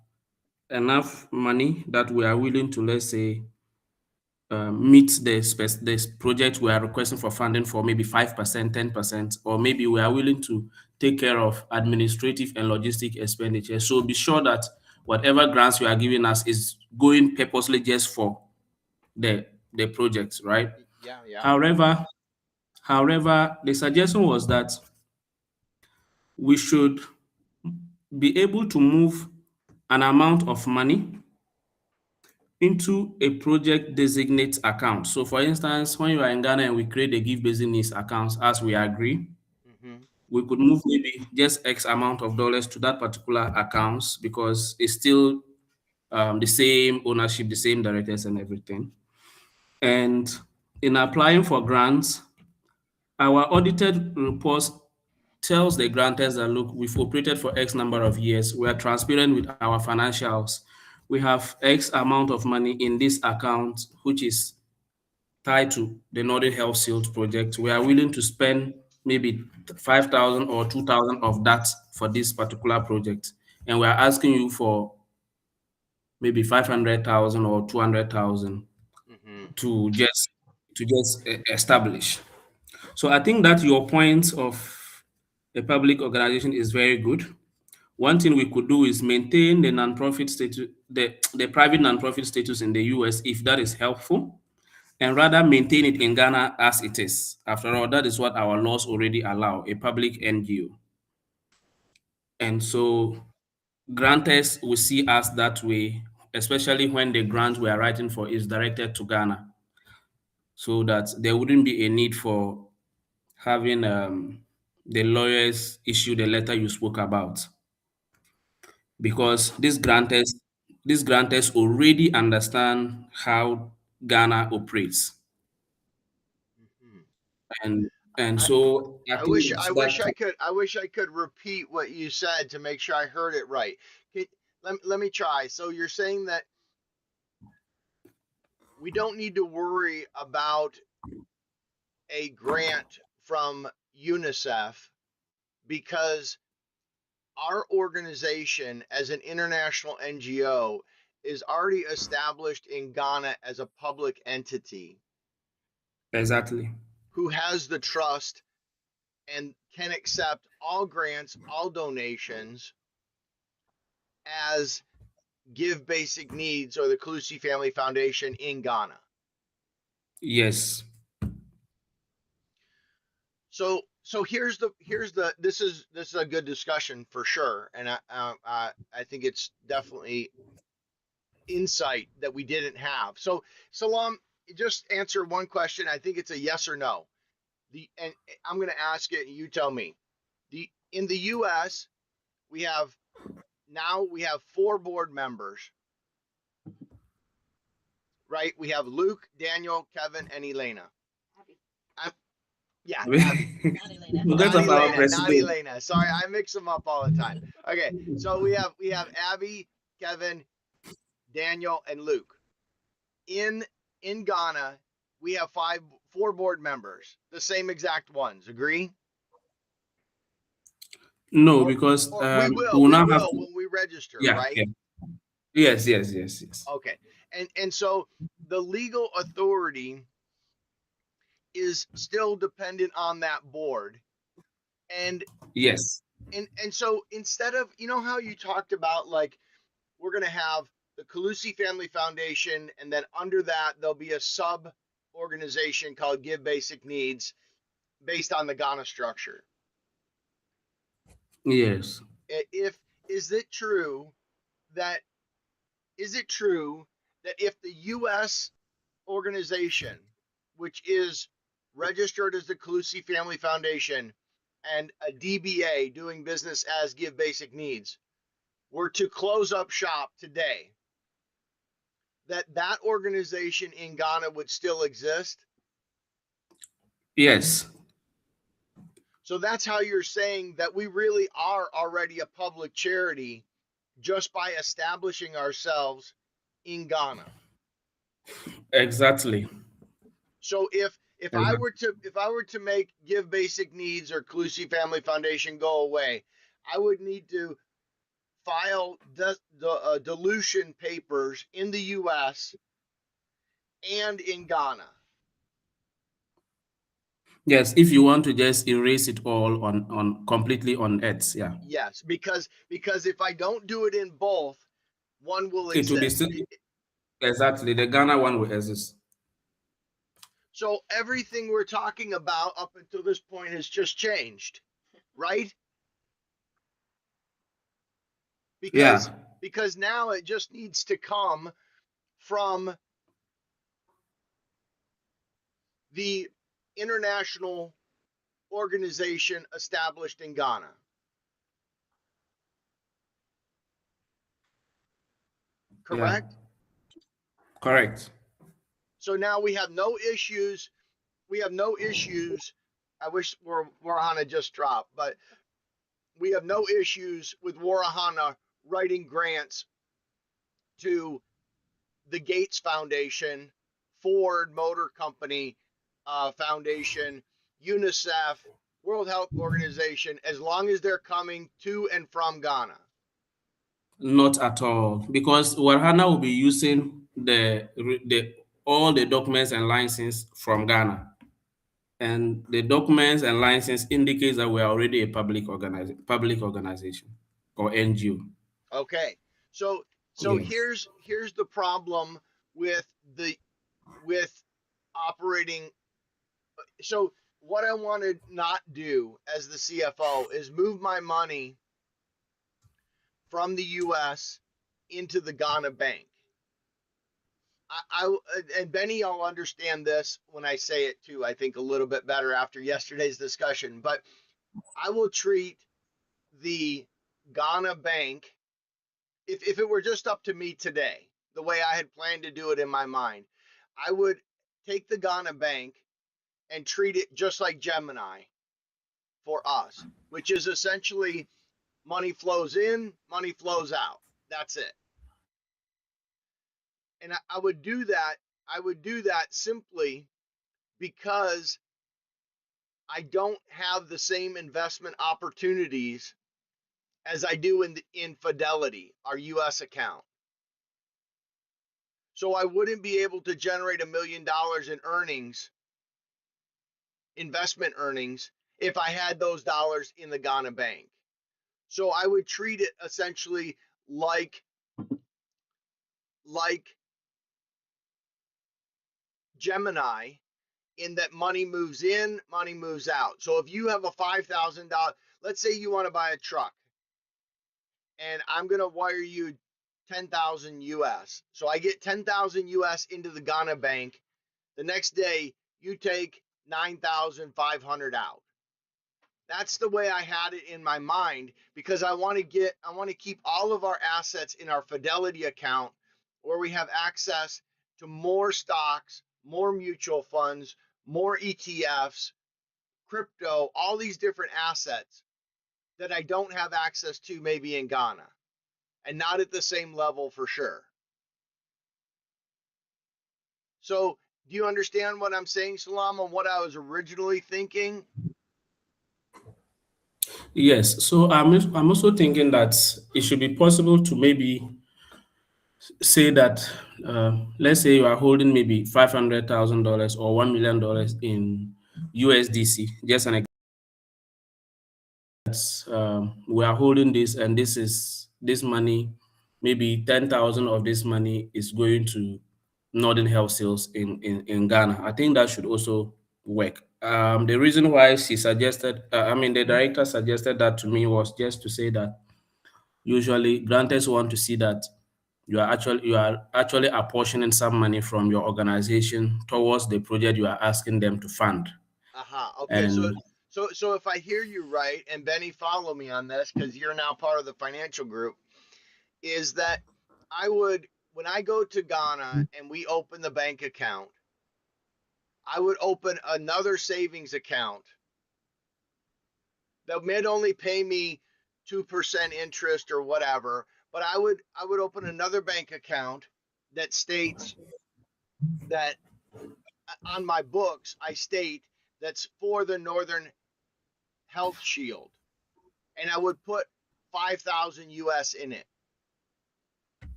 enough money that we are willing to, let's say, meet this project we are requesting for funding for maybe 5%, 10%, or maybe we are willing to take care of administrative and logistic expenditure. So be sure that whatever grants you are giving us is going purposely just for the project, right? yeah. However, the suggestion was that we should be able to move an amount of money into a project designate account. So for instance, when you are in Ghana and we create a Give Business account as we agree, Mm-hmm. we could move maybe just X amount of dollars to that particular account because it's still the same ownership, the same directors and everything. And in applying for grants, our audited reports tells the grantors that look, we've operated for X number of years. We are transparent with our financials. We have X amount of money in this account, which is tied to the Northern Health Shield project. We are willing to spend maybe 5,000 or 2,000 of that for this particular project. And we are asking you for maybe 500,000 or 200,000 Mm-hmm. to just establish. So I think that your point of a public organization is very good. One thing we could do is maintain the nonprofit status, the private nonprofit status in the US, if that is helpful, and rather maintain it in Ghana as it is. After all, that is what our laws already allow, a public NGO. And so grantors will see us that way, especially when the grant we are writing for is directed to Ghana, so that there wouldn't be a need for having the lawyers issue the letter you spoke about, because these grantors already understand how Ghana operates, Mm-hmm. and so I I think wish it's I wish that. I could repeat what you said to make sure I heard it right. Can, let me try. So you're saying that we don't need to worry about a grant from UNICEF because our organization as an international NGO is already established in Ghana as a public entity Exactly. who has the trust and can accept all grants, all donations as Give Basic Needs or the Kalusi Family Foundation in Ghana. Yes. So here's the this is a good discussion for sure, and I think it's definitely insight that we didn't have. So Salam, just answer one question. I think it's a yes or no. And I'm going to ask it, and you tell me. In the U.S. we have 4 board members, right? We have Luke, Daniel, Kevin, and Elena. Abbie. Yeah, Abbie. Not Elena. Forget Not of our Elena, not president. Elena. Sorry, I mix them up all the time. Okay, so we have Abbie, Kevin, Daniel, and Luke. In Ghana, we have 4 board members, the same exact ones. Agree? No, because Or we'll we now have will to. when we register, Yeah, right? yeah. Yes. Okay. And so the legal authority is still dependent on that board. And Yes. so instead of, you know how you talked about, like, we're going to have the Calusi Family Foundation, and then under that there'll be a sub organization called Give Basic Needs based on the Ghana structure. Yes. If is it true that if the US organization, which is registered as the Calusi Family Foundation, and a DBA doing business as Give Basic Needs, were to close up shop today, that organization in Ghana would still exist? Yes. So that's how you're saying that we really are already a public charity just by establishing ourselves in Ghana. Exactly. So if I Exactly. were to make Give Basic Needs or Calusi Family Foundation go away, I would need to file the dilution papers in the U.S. and in Ghana. Yes, if you want to just erase it all on completely on Earth, yeah. Yes, because if I don't do it in both, one will It will be exist. still exactly the Ghana one will exist. So everything we're talking about up until this point has just changed, right? Yeah. Because now it just needs to come from the international organization established in Ghana. Yeah. Correct? Correct. So now we have no issues. We have no issues. I wish Warihana just dropped, but we have no issues with Warihana writing grants to the Gates Foundation, Ford Motor Company Foundation, UNICEF, World Health Organization, as long as they're coming to and from Ghana. Not at all, because Warihana will be using the all the documents and license from Ghana, and the documents and license indicates that we are already a public organization or NGO. Okay, so Yes. here's the problem with the with operating. So what I want to not do as the CFO is move my money from the U.S. into the Ghana bank. I and Benny, you'll understand this when I say it too. I think a little bit better after yesterday's discussion, but I will treat the Ghana bank, if it were just up to me today, the way I had planned to do it in my mind, I would take the Ghana bank and treat it just like Gemini for us, which is essentially money flows in, money flows out. That's it. And I would do that. I would do that simply because I don't have the same investment opportunities as I do in Fidelity, our US account. So I wouldn't be able to generate $1 million in earnings, investment earnings, if I had those dollars in the Ghana bank. So I would treat it essentially like Gemini, in that money moves in, money moves out. So if you have a $5,000, let's say you want to buy a truck, and I'm going to wire you 10,000 US. So I get 10,000 US into the Ghana bank. The next day you take 9,500 out. That's the way I had it in my mind, because I want to keep all of our assets in our Fidelity account, where we have access to more stocks, more mutual funds, more ETFs, crypto, all these different assets that I don't have access to maybe in Ghana, and not at the same level for sure. So do you understand what I'm saying, Salam, on what I was originally thinking? Yes. So I'm also thinking that it should be possible to maybe say that let's say you are holding maybe $500,000 or $1 million in USDC. Just an we are holding this, and this money, maybe 10,000 of this money is going to Northern Health Sales in Ghana. I think that should also work. The reason why she suggested, the director suggested that to me was just to say that usually grantors want to see that you are actually apportioning some money from your organization towards the project you are asking them to fund. Okay. So And so if I hear you right, and Benny, follow me on this because you're now part of the financial group, is that I would, when I go to Ghana and we open the bank account, I would open another savings account that may only pay me 2% interest or whatever, but I would open another bank account that states that on my books I state that's for the Northern Health Shield, and I would put 5,000 US in it.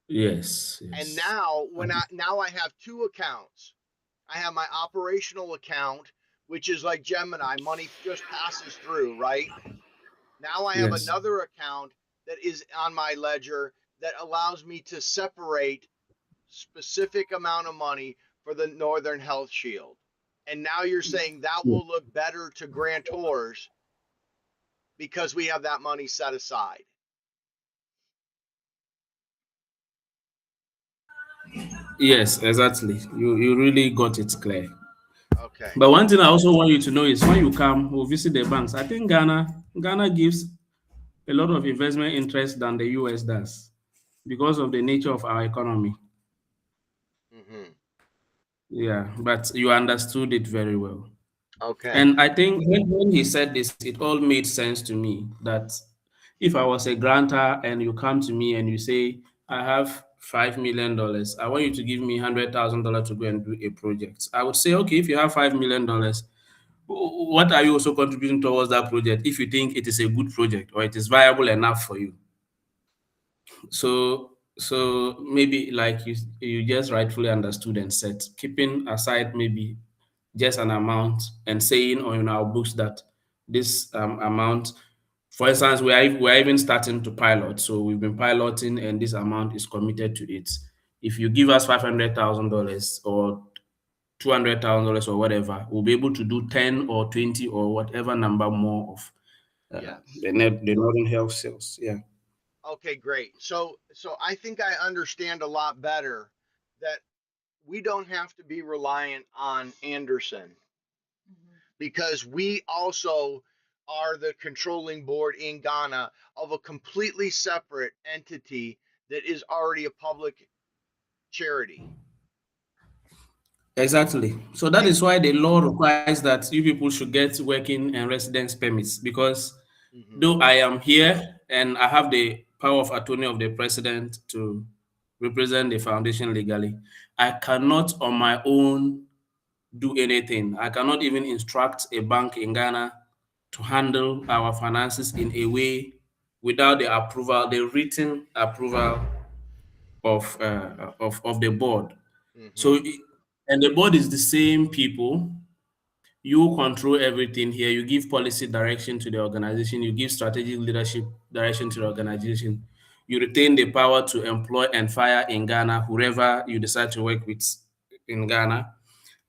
yes, And yes, now I have two accounts. I have my operational account, which is like Gemini, money just passes through, right? Now I have yes. another account that is on my ledger that allows me to separate specific amount of money for the Northern Health Shield. And now you're saying that will look better to grantors because we have that money set aside. Yes, exactly. You really got it clear. Okay. But one thing I also want you to know is when you come, we'll visit the banks. I think Ghana gives a lot of investment interest than the US does because of the nature of our economy. Hmm. Yeah, but you understood it very well. Okay. And I think when he said this, it all made sense to me that if I was a grantor and you come to me and you say, I have $5 million, I want you to give me $100,000 to go and do a project. I would say, okay, if you have $5 million, what are you also contributing towards that project if you think it is a good project or it is viable enough for you? So maybe like you just rightfully understood and said, keeping aside maybe just an amount and saying on our books that this amount, for instance, we are even starting to pilot. So we've been piloting and this amount is committed to it. If you give us $500,000 or $200,000 or whatever, we'll be able to do 10 or 20 or whatever number more of Yes. the Northern Health Sales. Yeah. Okay, great. So I think I understand a lot better that we don't have to be reliant on Anderson Mhm. because we also are the controlling board in Ghana of a completely separate entity that is already a public charity. Exactly. So that And is why the law requires that you people should get working and residence permits because mhm, though I am here and I have the power of attorney of the president to represent the foundation legally, I cannot on my own do anything. I cannot even instruct a bank in Ghana to handle our finances in a way without the approval, the written approval of the board. So, mhm, and the board is the same people. You control everything here. You give policy direction to the organization. You give strategic leadership direction to the organization. You retain the power to employ and fire in Ghana whoever you decide to work with in Ghana.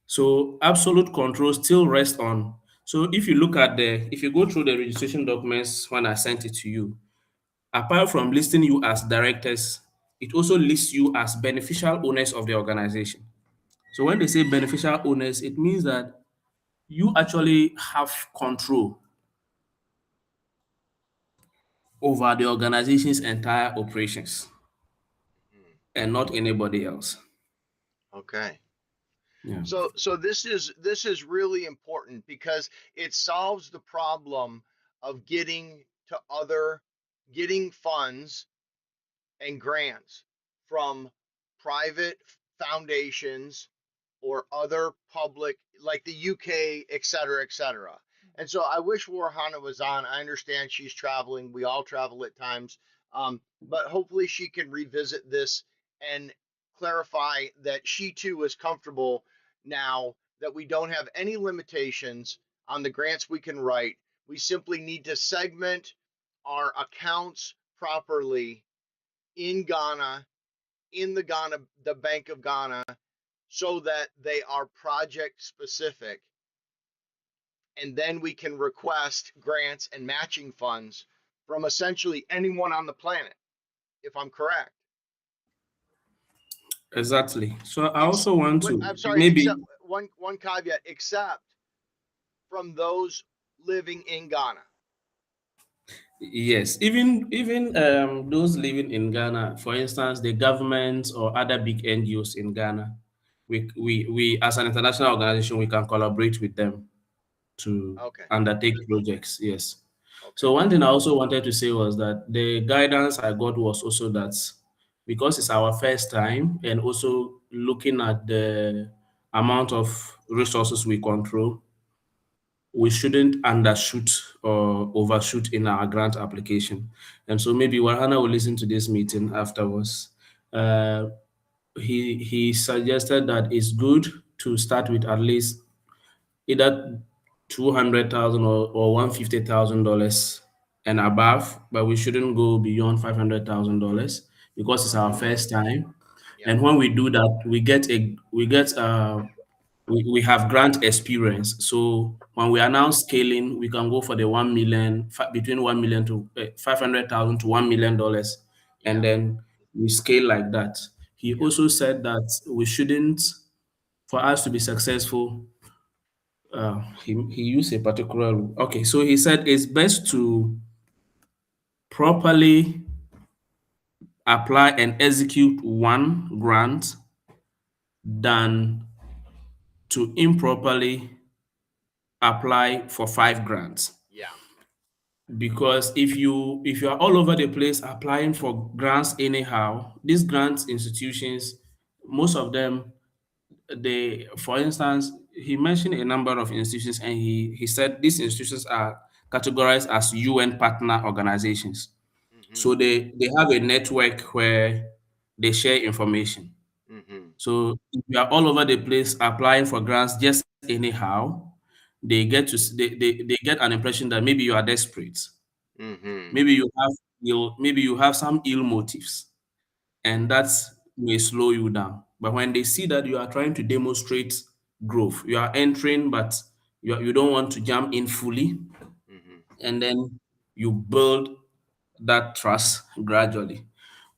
So absolute control still rests on. So if you go through the registration documents when I sent it to you, apart from listing you as directors, it also lists you as beneficial owners of the organization. So when they say beneficial owners, it means that you actually have control over the organization's entire operations mhm. and not anybody else. Okay. Yeah. So this is really important because it solves the problem of getting funds and grants from private foundations or other public, like the UK, et cetera, et cetera. And so I wish Warihana was on. I understand she's traveling. We all travel at times. But hopefully she can revisit this and clarify that she too is comfortable now that we don't have any limitations on the grants we can write. We simply need to segment our accounts properly in Ghana, in the Bank of Ghana, so that they are project specific. And then we can request grants and matching funds from essentially anyone on the planet, if I'm correct. Exactly. So I also want to I'm sorry, maybe except one caveat, except from those living in Ghana. yes, even those living in Ghana, for instance, the government or other big NGOs in Ghana, we as an international organization we can collaborate with them to Okay, undertake projects. Yes. okay. So one thing I also wanted to say was that the guidance I got was also that because it's our first time and also looking at the amount of resources we control, we shouldn't undershoot or overshoot in our grant application. And so maybe Warhana will listen to this meeting afterwards. Uh, he suggested that it's good to start with at least either 200,000 or $150,000 and above, but we shouldn't go beyond $500,000 because it's our first time. Yeah, And when we do that, we have grant experience. So when we are now scaling, we can go for the 1 million, between 1 million to 500,000 to $1 million, and yeah, then we scale like that. He yeah. also said that we shouldn't, for us to be successful, he used a particular rule. Okay, so he said it's best to properly apply and execute one grant than to improperly apply for 5 grants. Yeah. Because if you are all over the place applying for grants anyhow, these grants institutions, most of them, they, for instance, he mentioned a number of institutions, and he said these institutions are categorized as UN partner organizations. Mm-hmm. So they have a network where they share information. Mm-hmm. So if you are all over the place applying for grants just anyhow, they get an impression that maybe you are desperate. Mm-hmm. Maybe you have some ill motives, and that may slow you down. But when they see that you are trying to demonstrate growth, you are entering, but you don't want to jump in fully, Mm-hmm. and then you build that trust gradually.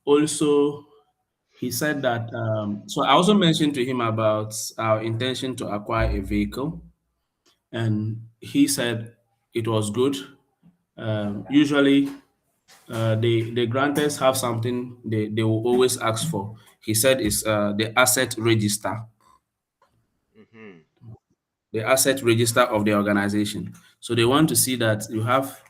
Also, he said that. So I also mentioned to him about our intention to acquire a vehicle, and he said it was good. Usually, the grantors have something they will always ask for. He said it's Mm-hmm. the asset register of the organization. So they want to see that you have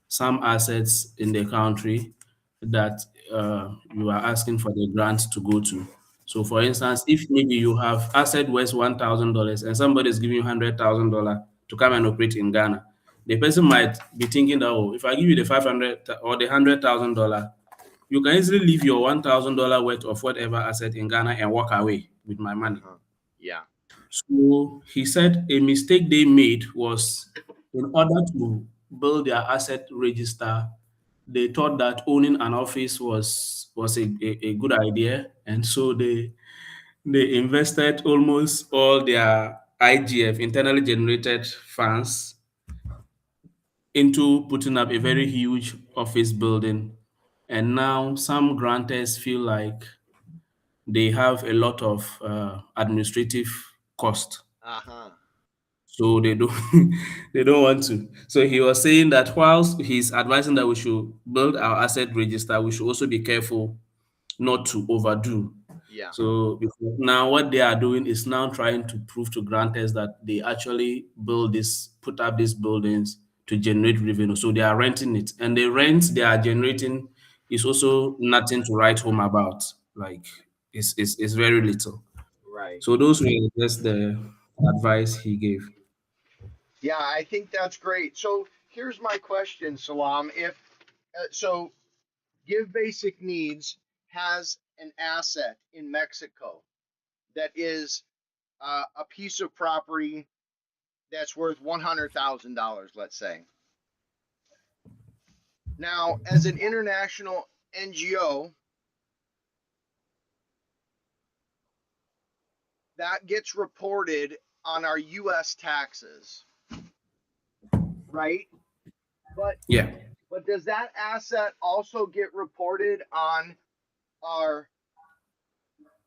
some assets in the country that you are asking for the grant to go to. So, for instance, if maybe you have asset worth $1,000 and somebody is giving you $100,000 to come and operate in Ghana, the person might be thinking that, oh, if I give you the 500 or the $100,000, you can easily leave your $1,000 worth of whatever asset in Ghana and walk away with my money. Uh-huh. Yeah. So he said a mistake they made was, in order to build their asset register, they thought that owning an office was a good idea. And so they invested almost all their IGF, internally generated funds, into putting up a very huge office building. And now some grantors feel like they have a lot of administrative cost. Uh-huh. So they don't they don't want to. So he was saying that whilst he's advising that we should build our asset register, we should also be careful not to overdo. Yeah. So because now what they are doing is now trying to prove to grantors that they actually put up these buildings to generate revenue. So they are renting it, and the rent they are generating is also nothing to write home about. Like it's very little. Right. So those were just the advice he gave. Yeah, I think that's great. So here's my question, Salam. If so, Give Basic Needs has an asset in Mexico that is a piece of property that's worth $100,000, let's say. Now, as an international NGO, that gets reported on our US taxes, right? But Yeah. but does that asset also get reported on our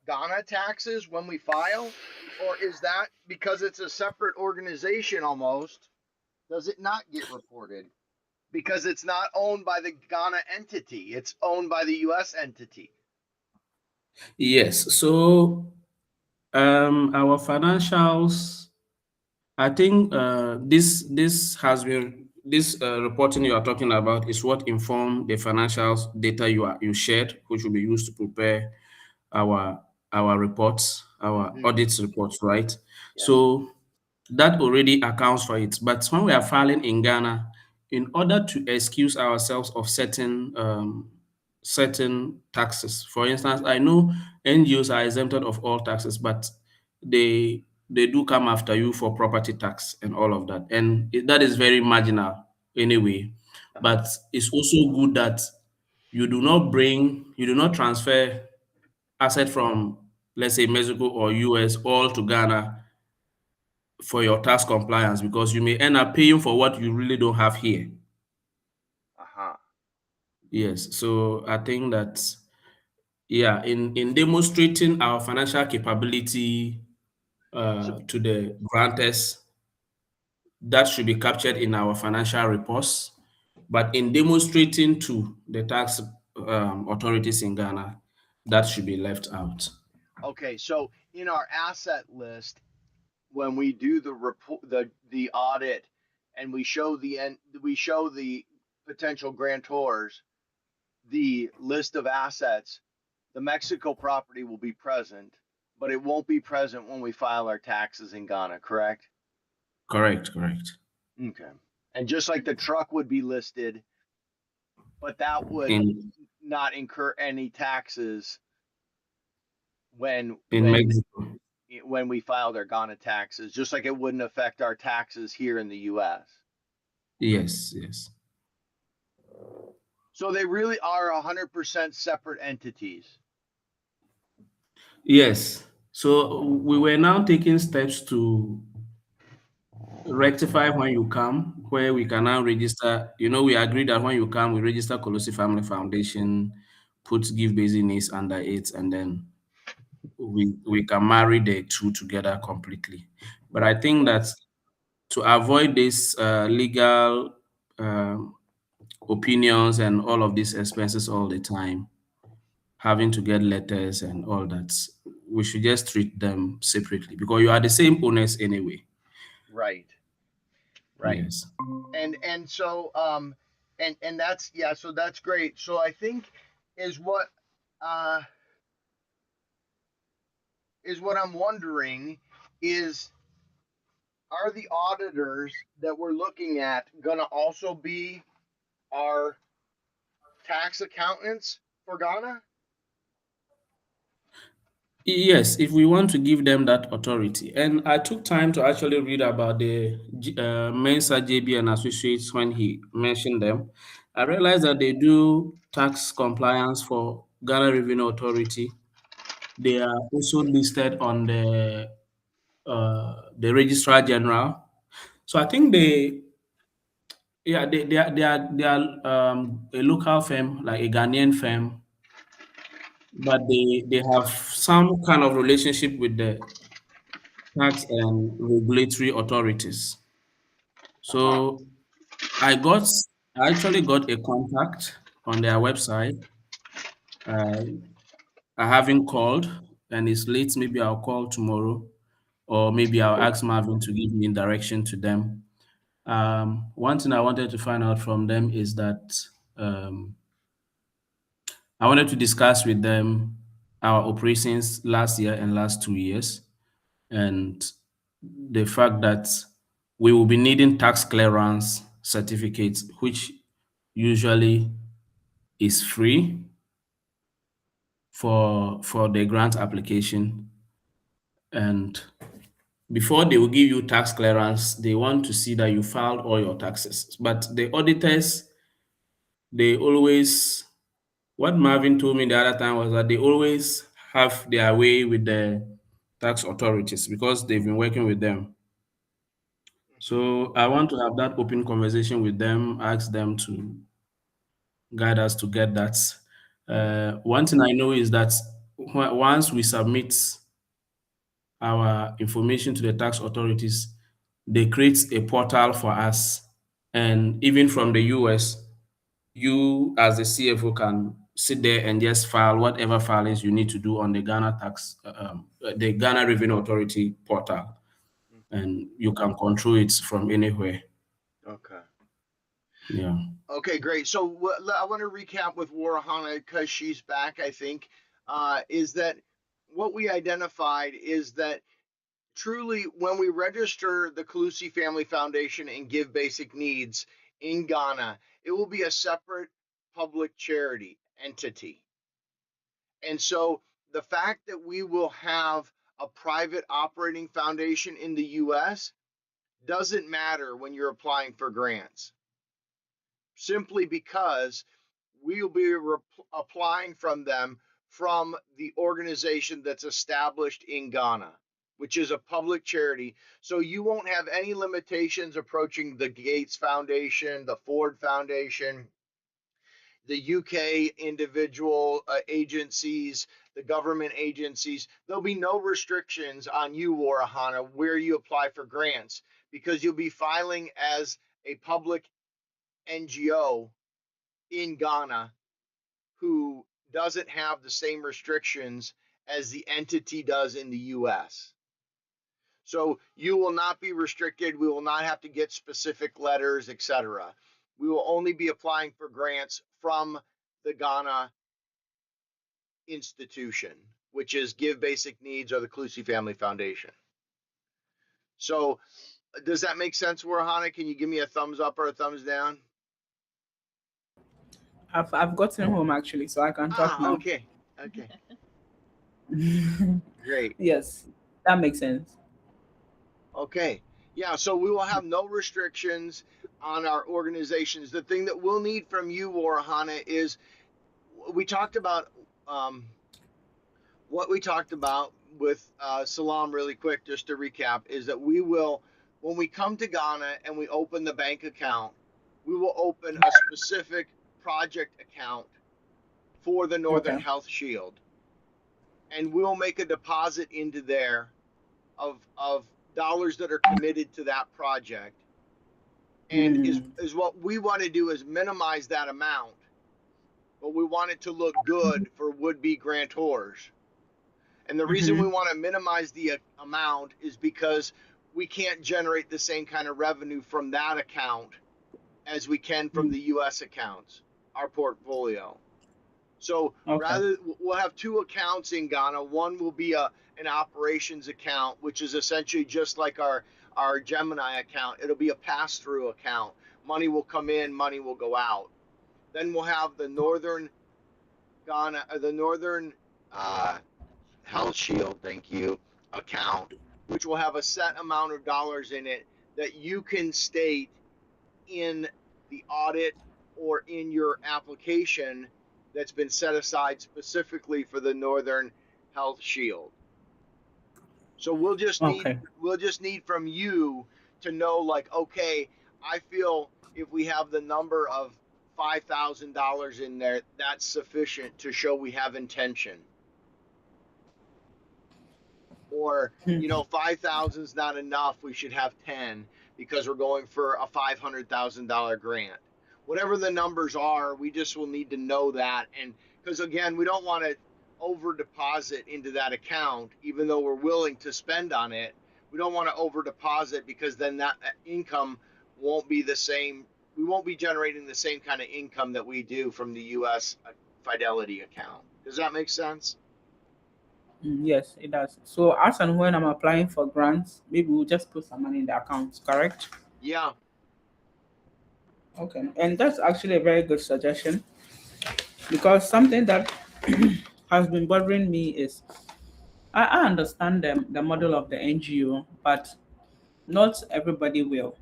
Ghana taxes when we file? Or is that because it's a separate organization almost, does it not get reported? Because it's not owned by the Ghana entity, it's owned by the US entity. Yes. So our financials, I think this reporting you are talking about is what inform the financials data you shared, which will be used to prepare our our reports, our Mm-hmm. audit reports, right? Yes. So that already accounts for it. But when we are filing in Ghana, in order to excuse ourselves of certain taxes, for instance, I know NGOs are exempted of all taxes, but they do come after you for property tax and all of that, and that is very marginal anyway. Uh-huh. But it's also good that you do not transfer asset from, let's say, Mexico or US all to Ghana for your tax compliance, because you may end up paying for what you really don't have here. Uh-huh. Yes, so I think that, yeah, in demonstrating our financial capability So to the grantors, that should be captured in our financial reports. But in demonstrating to the tax authorities in Ghana, that should be left out. okay, so in our asset list, when we do the report, the audit, and we show the potential grantors the list of assets, the Mexico property will be present, but it won't be present when we file our taxes in Ghana, correct? Correct, correct. Okay. And just like the truck would be listed, but that would In not incur any taxes when in when Mexico. when we filed our Ghana taxes, just like it wouldn't affect our taxes here in the US. Yes, yes. So they really are 100% separate entities. Yes. So we were now taking steps to rectify when you come, where we can now register. We agreed that when you come, we register Colosi Family Foundation, put Give Basic Needs under it, and then we can marry the two together completely. But I Right, think right. that to avoid this legal um opinions and all of these expenses all the time, having to get letters and all that, we should just treat them separately because you are the same owners anyway. Right, right. Yes. And so and that's yeah, so that's great. So I think is what uh is what I'm wondering is, are the auditors that we're looking at going to also be our tax accountants for Ghana? Yes, if we want to give them that authority. And I took time to actually read about the Mensa JB and Associates when he mentioned them. I realized that they do tax compliance for Ghana Revenue Authority. They are also listed on the Registrar General. So I think they are a local firm, like a Ghanaian firm, but they have some kind of relationship with the tax and regulatory authorities. Uh-huh. So I got I actually got a contact on their website. Uh, I haven't called, and it's late. Maybe I'll call tomorrow, or maybe I'll ask Marvin to give me direction to them. One thing I wanted to find out from them is that um, I wanted to discuss with them our operations last year and last 2 years, and the fact that we will be needing tax clearance certificates, which usually is free for the grant application. And before they will give you tax clearance, they want to see that you filed all your taxes. But the auditors, they always, what Marvin told me the other time was that they always have their way with the tax authorities because they've been working with them. So I want to have that open conversation with them, ask them to guide us to get that. One thing I know is that once we submit our information to the tax authorities, they create a portal for us. And even from the US, you as the CFO can sit there and just file whatever filings you need to do on the the Ghana Revenue Authority portal, and you can control it from anywhere. Okay. Yeah. Okay, great. So I want to recap with Warihana because she's back, I think, is that what we identified is that truly when we register the Kalusi Family Foundation and Give Basic Needs in Ghana, it will be a separate public charity entity. And so the fact that we will have a private operating foundation in the US doesn't matter when you're applying for grants, simply because we will be applying from them from the organization that's established in Ghana, which is a public charity. So you won't have any limitations approaching the Gates Foundation, the Ford Foundation, the UK individual agencies, the government agencies. There'll be no restrictions on you, Warihana, where you apply for grants, because you'll be filing as a public NGO in Ghana who doesn't have the same restrictions as the entity does in the US. So you will not be restricted. We will not have to get specific letters, etc. We will only be applying for grants from the Ghana institution, which is Give Basic Needs or the Kalusi Family Foundation. So does that make sense, Warihana? Can you give me a thumbs up or a thumbs down? I've gotten home actually, so I can talk now. Okay. Okay. Great. Yes, that makes sense. Okay. Yeah, so we will have no restrictions on our organizations. The thing that we'll need from you, Warihana, is we talked about what we talked about with Salam really quick, just to recap, is that we will, when we come to Ghana and we open the bank account, we will open a specific project account for the Northern Health Shield. And we'll make a deposit into there of dollars that are committed to that project. And is what we want to do is minimize that amount, but we want it to look good for would-be grantors. And the reason we want to minimize the amount is because we can't generate the same kind of revenue from that account as we can from the US accounts, our portfolio. So rather, we'll have two accounts in Ghana. One will be an operations account, which is essentially just like our Gemini account. It'll be a pass-through account. Money will come in, money will go out. Then we'll have the Northern Ghana, the Northern Health Shield, thank you, account, which will have a set amount of dollars in it that you can state in the audit or in your application that's been set aside specifically for the Northern Health Shield. So we'll just need from you to know, like, okay, I feel if we have the number of $5,000 in there, that's sufficient to show we have intention. Or, 5,000 is not enough. We should have 10 because we're going for a $500,000 grant. Whatever the numbers are, we just will need to know that. And because, again, we don't want to over deposit into that account, even though we're willing to spend on it. We don't want to over deposit because then that income won't be the same. We won't be generating the same kind of income that we do from the US Fidelity account. Does that make sense? Yes, it does. So as and when I'm applying for grants, maybe we'll just put some money in the account, correct? Yeah. Okay. And that's actually a very good suggestion, because something that has been bothering me is I understand the model of the NGO, but not everybody will.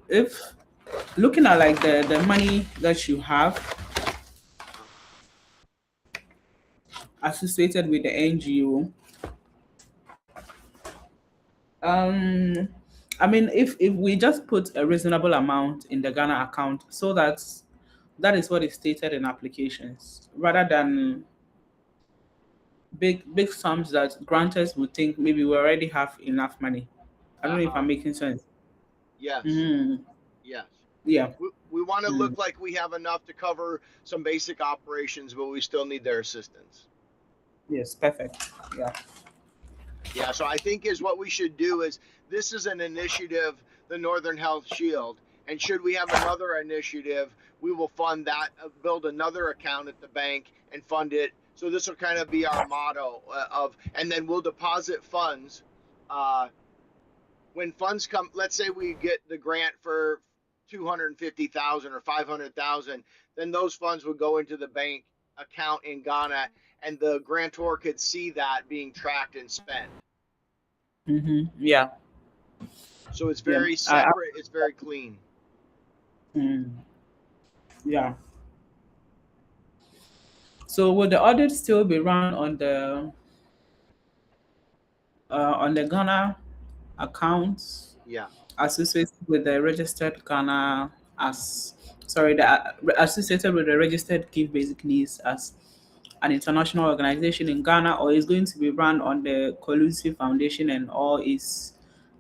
If looking at like the money that you have associated with the NGO, um, I mean, if we just put a reasonable amount in the Ghana account, so that is what is stated in applications, rather than big sums that grantors would think maybe we already have enough money. I don't know if Uh-huh. I'm making sense. Yes. Mm, Yes. yeah. We want to Mm, look like we have enough to cover some basic operations, but we still need their assistance. yes, perfect. Yeah. Yeah, so I think is what we should do is this is an initiative, the Northern Health Shield, and should we have another initiative, we will fund that, build another account at the bank and fund it. So this will kind of be our motto of, and then we'll deposit funds uh, when funds come. Let's say we get the grant for 250,000 or 500,000, then those funds would go into the bank account in Ghana, and the grantor could see that being tracked and spent. Yeah. So it's Yeah. very separate. It's very clean. Mm, yeah. So will the audit still be run on the Ghana accounts Yeah. associated with the registered Ghana as sorry, associated with the registered Give Basic Needs as an international organization in Ghana, or is going to be run on the Collusive Foundation and all its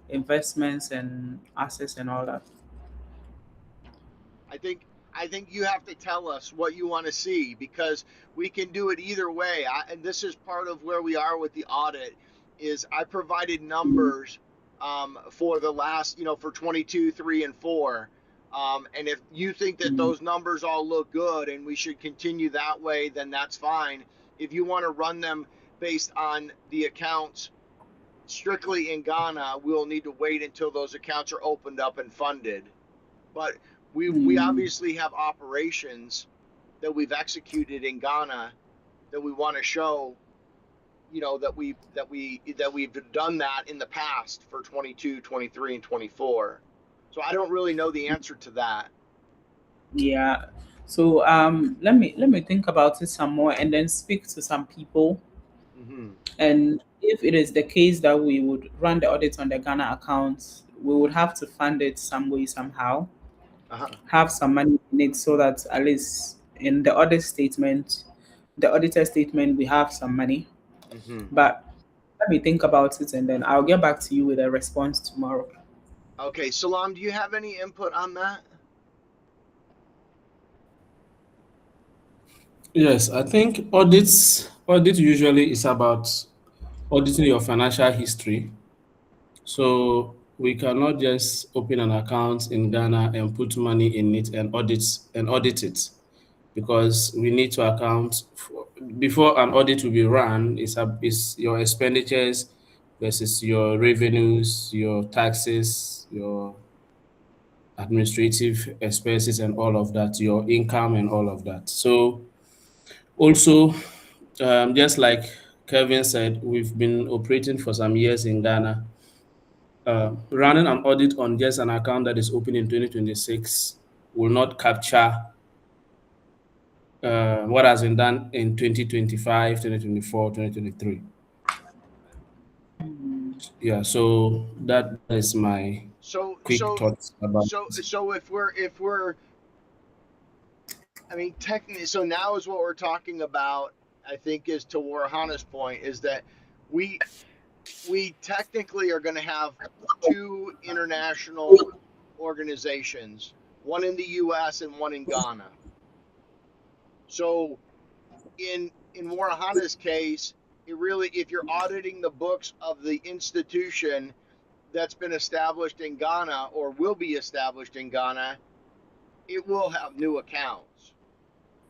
investments and assets and all that? I think I think you have to tell us what you want to see because we can do it either way. And this is part of where we are with the audit is I provided numbers for the last, for 22, 3, and 4. And if you think that Mm, those numbers all look good and we should continue that way, then that's fine. If you want to run them based on the accounts strictly in Ghana, we'll need to wait until those accounts are opened up and funded. But we mm, obviously have operations that we've executed in Ghana that we want to show, that we've done that in the past for 22, 23, and 24. So I don't really know the answer to that. yeah. So let me think about it some more and then speak to some people. Hmm. And if it is the case that we would run the audit on the Ghana account, we would have to fund it some way, somehow, Uh-huh. have some money in it so that at least in the audit statement, the auditor statement, we have some money. Hmm. But let me think about it and then I'll get back to you with a response tomorrow. Okay, Salam, do you have any input on that? Yes, I think audit usually is about auditing your financial history. So we cannot just open an account in Ghana and put money in it and audit it, because we need to account for, before an audit will be run, is your expenditures versus your revenues, your taxes, your administrative expenses and all of that, your income and all of that. So also, just like Kevin said, we've been operating for some years in Ghana. Running an audit on just an account that is open in 2026 will not capture what has been done in 2025, 2024, 2023. Yeah, so that is my So quick so thoughts about it. so if we're I mean technically, so now is what we're talking about. I think is to Warihana's point is that we we technically are going to have two international organizations, one in the US and one in Ghana. So in Warahana's case, it really, if you're auditing the books of the institution that's been established in Ghana or will be established in Ghana, it will have new accounts.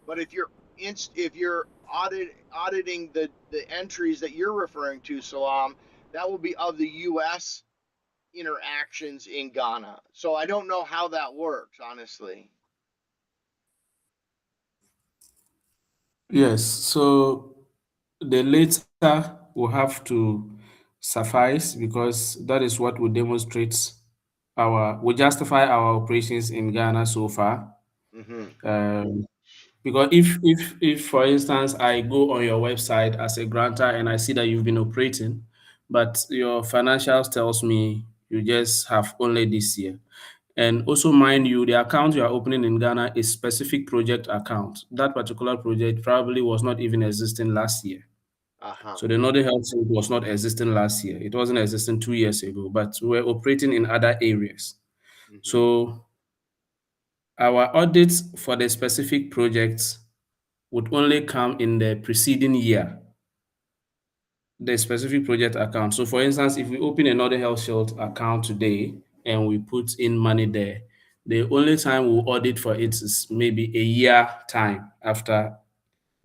But if you're if you're auditing the entries that you're referring to, Salam, that will be of the U.S. interactions in Ghana. So I don't know how that works, honestly. Yes, so the later will have to suffice because that is what will demonstrate will justify our operations in Ghana so far. Mm-hmm. Because if for instance I go on your website as a grantor and I see that you've been operating, but your financials tells me you just have only this year. And also mind you, the account you are opening in Ghana is specific project account. That particular project probably was not even existing last year. Uh-huh. So the Northern Health Summit was not existing last year. It wasn't existing 2 years ago, but we were operating in other areas. Mm-hmm. So our audits for the specific projects would only come in the preceding year, the specific project account. So for instance, if we open another Health Shield account today and we put in money there, the only time we'll audit for it is maybe a year time after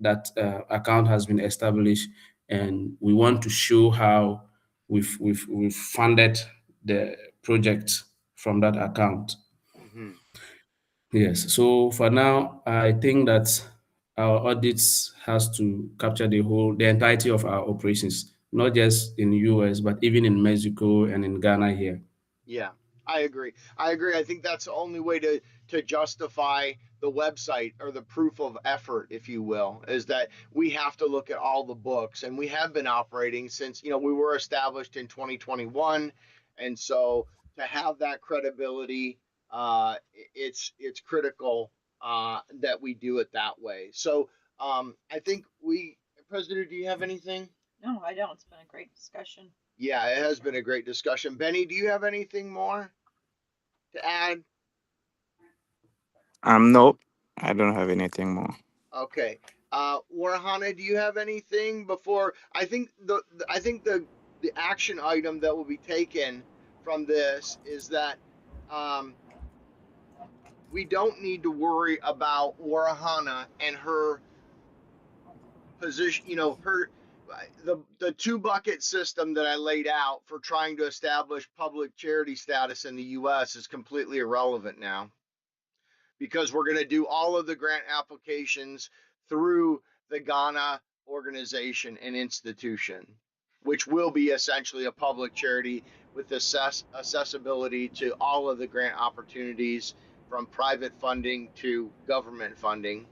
that account has been established, and we want to show how we've funded the project from that account. Mm-hmm. Yes. So for now, I think that our audits has to capture the entirety of our operations, not just in the US, but even in Mexico and in Ghana here. Yeah, I agree. I agree. I think that's the only way to justify the website or the proof of effort, if you will, is that we have to look at all the books, and we have been operating since, we were established in 2021, and so to have that credibility, it's critical that we do it that way. So I think President, do you have anything? No, I don't. It's been a great discussion. Yeah, it has been a great discussion. Benny, do you have anything more to add? Nope, I don't have anything more. Okay. Warihana, do you have anything before? I think the action item that will be taken from this is that um, we don't need to worry about Warihana and her position. The two bucket system that I laid out for trying to establish public charity status in the U.S. is completely irrelevant now, because we're going to do all of the grant applications through the Ghana organization and institution, which will be essentially a public charity with accessibility to all of the grant opportunities from private funding to government funding.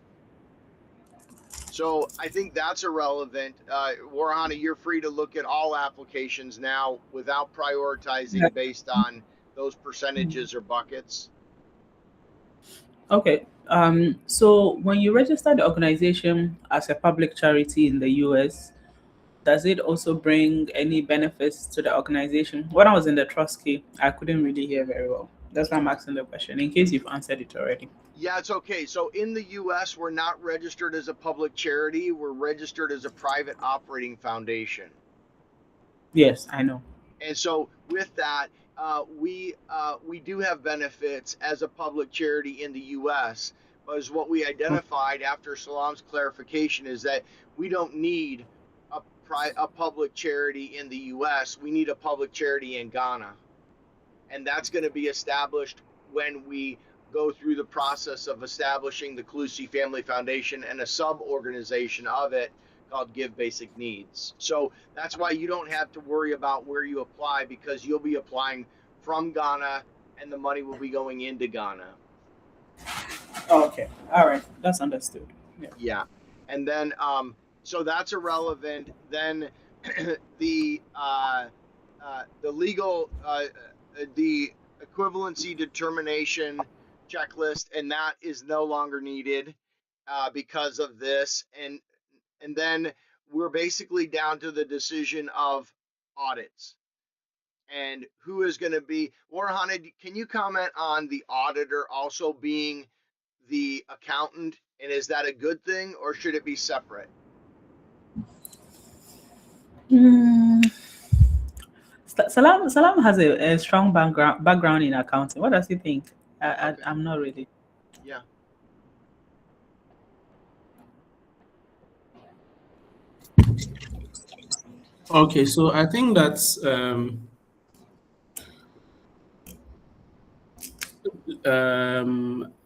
So I think that's irrelevant. Warhana, you're free to look at all applications now without Yeah. prioritizing based on those percentages or buckets. Okay. So when you register the organization as a public charity in the US, does it also bring any benefits to the organization? When I was in the trust key, I couldn't really hear very well. That's why I'm asking the question, in case you've answered it already. Yeah, it's okay. So in the US, we're not registered as a public charity. We're registered as a private operating foundation. Yes, I know. And so with that, we do have benefits as a public charity in the US. But as what we identified after Salam's clarification is that we don't need a public charity in the US. We need a public charity in Ghana. And that's going to be established when we go through the process of establishing the Calusi Family Foundation and a sub-organization of it called Give Basic Needs. So that's why you don't have to worry about where you apply, because you'll be applying from Ghana and the money will be going into Ghana. Okay. All right. That's understood. Yeah. Yeah. And then, so that's irrelevant. Then the legal, the equivalency determination checklist, and that is no longer needed because of this. And then we're basically down to the decision of audits and who is going to be. Warhana, can you comment on the auditor also being the accountant, and is that a good thing or should it be separate? Salam has a strong background in accounting. What does he think? Okay. I'm not really. Yeah. Okay, so I think that's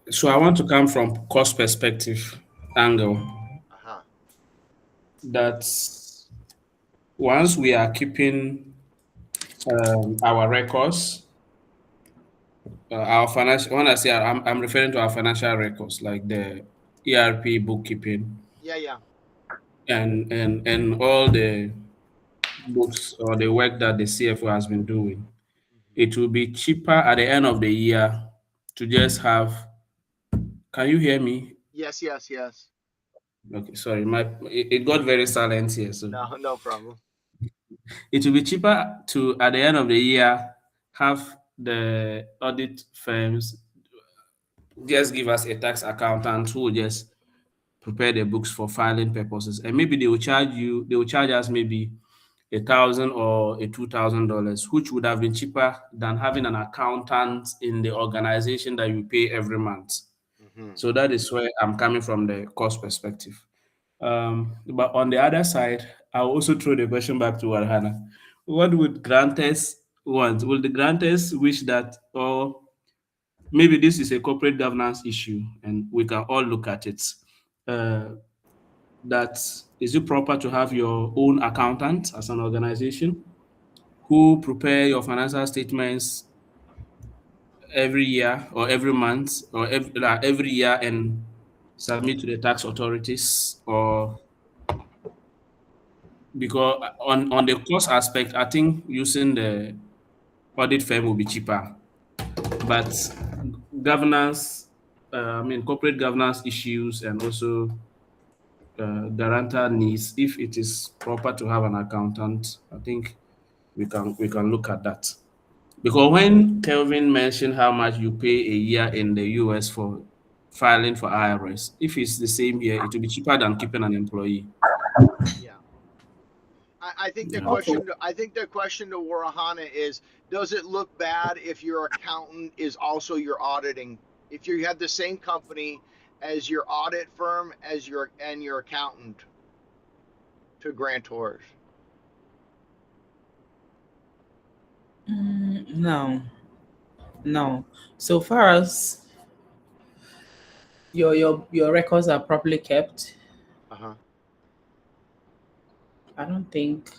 so I want to come from cost perspective angle. Uh-huh. That once we are keeping our records, our financial. When I say I'm referring to our financial records, like the ERP bookkeeping Yeah. and all the books or the work that the CFO has been doing. It will be cheaper at the end of the year to just have. Can you hear me? Yes. Okay, sorry, it got very silent here. So No problem. it will be cheaper to at the end of the year have the audit firms just give us a tax accountant who will just prepare the books for filing purposes, and maybe they will charge us maybe 1,000 or a $2,000, which would have been cheaper than having an accountant in the organization that you pay every month. Mm-hmm. So that is where I'm coming from the cost perspective. But on the other side, I'll also throw the question back to Warihana. What would grantors want? Will the grantors wish that, or maybe this is a corporate governance issue and we can all look at it? Uh, that is it proper to have your own accountant as an organization who prepare your financial statements every year or every month or every year and submit to the tax authorities? Or because on the cost aspect, I think using the audit firm will be cheaper, but governance, corporate governance issues and also guarantor needs, if it is proper to have an accountant, I think we can look at that. Because when Kelvin mentioned how much you pay a year in the US for filing for IRS, if it's the same here, it will be cheaper than keeping an employee. Yeah. I think the Yeah. Okay. question to Warahana is, does it look bad if your accountant is also your auditing? If you have the same company as your audit firm as your accountant to grantors? No, no. So far as your records are properly kept, Uh-huh. I don't think.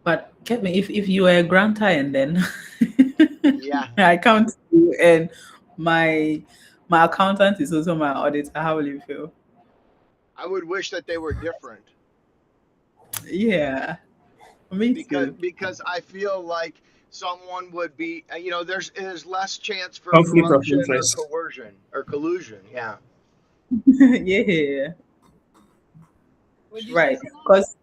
But Kevin, if you were a grantor and then Yeah. I count you and my my accountant is also my auditor, how will you feel? I would wish that they were different Yeah, me too. because I feel like someone would be, there's less chance for Conflict of corruption or interest. coercion or collusion. Yeah. Yeah, Would you say right. Salam? Because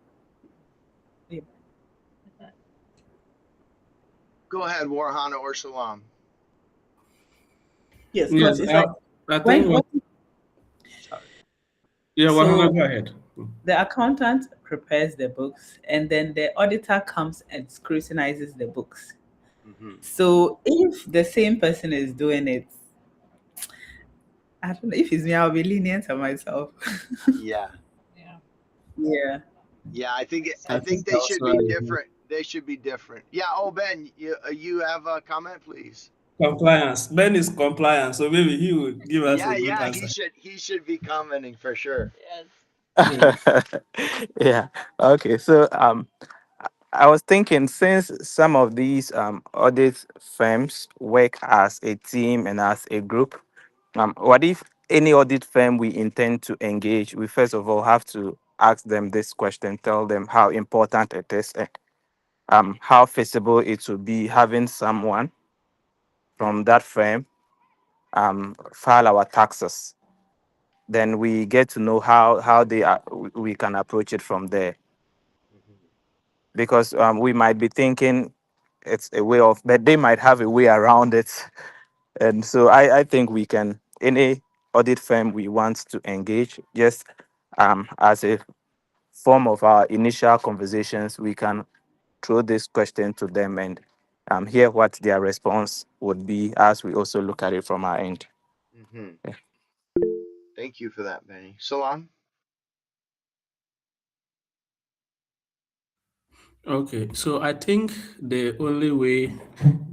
Go ahead, Warhana or Salam. yes, because Yes, it's like I think when Sorry. yeah, Warhana, so go ahead. the accountant prepares the books and then the auditor comes and scrutinizes the books. Mm-hmm. So if the same person is doing it, I don't know if it's me, I'll be lenient on myself. Yeah. Yeah. Yeah. Yeah, I think I think they should also be different. They should be different. Yeah. Oh, Ben, you have a comment, please. compliance. Ben is compliant, so maybe he will give us a good Yeah. answer. He should be commenting for sure. Yes. Yeah. Yeah. Okay. So I was thinking, since some of these audit firms work as a team and as a group, what if any audit firm we intend to engage, we first of all have to ask them this question, tell them how important it is, and how feasible it will be having someone from that firm file our taxes. Then we get to know how they are, we can approach it from there, because we might be thinking it's a way of, but they might have a way around it. And so I think we can, any audit firm we want to engage, just as a form of our initial conversations, we can throw this question to them and hear what their response would be as we also look at it from our end. Mm-hmm. Thank you for that, Benny. Salam. Okay, so I think the only way,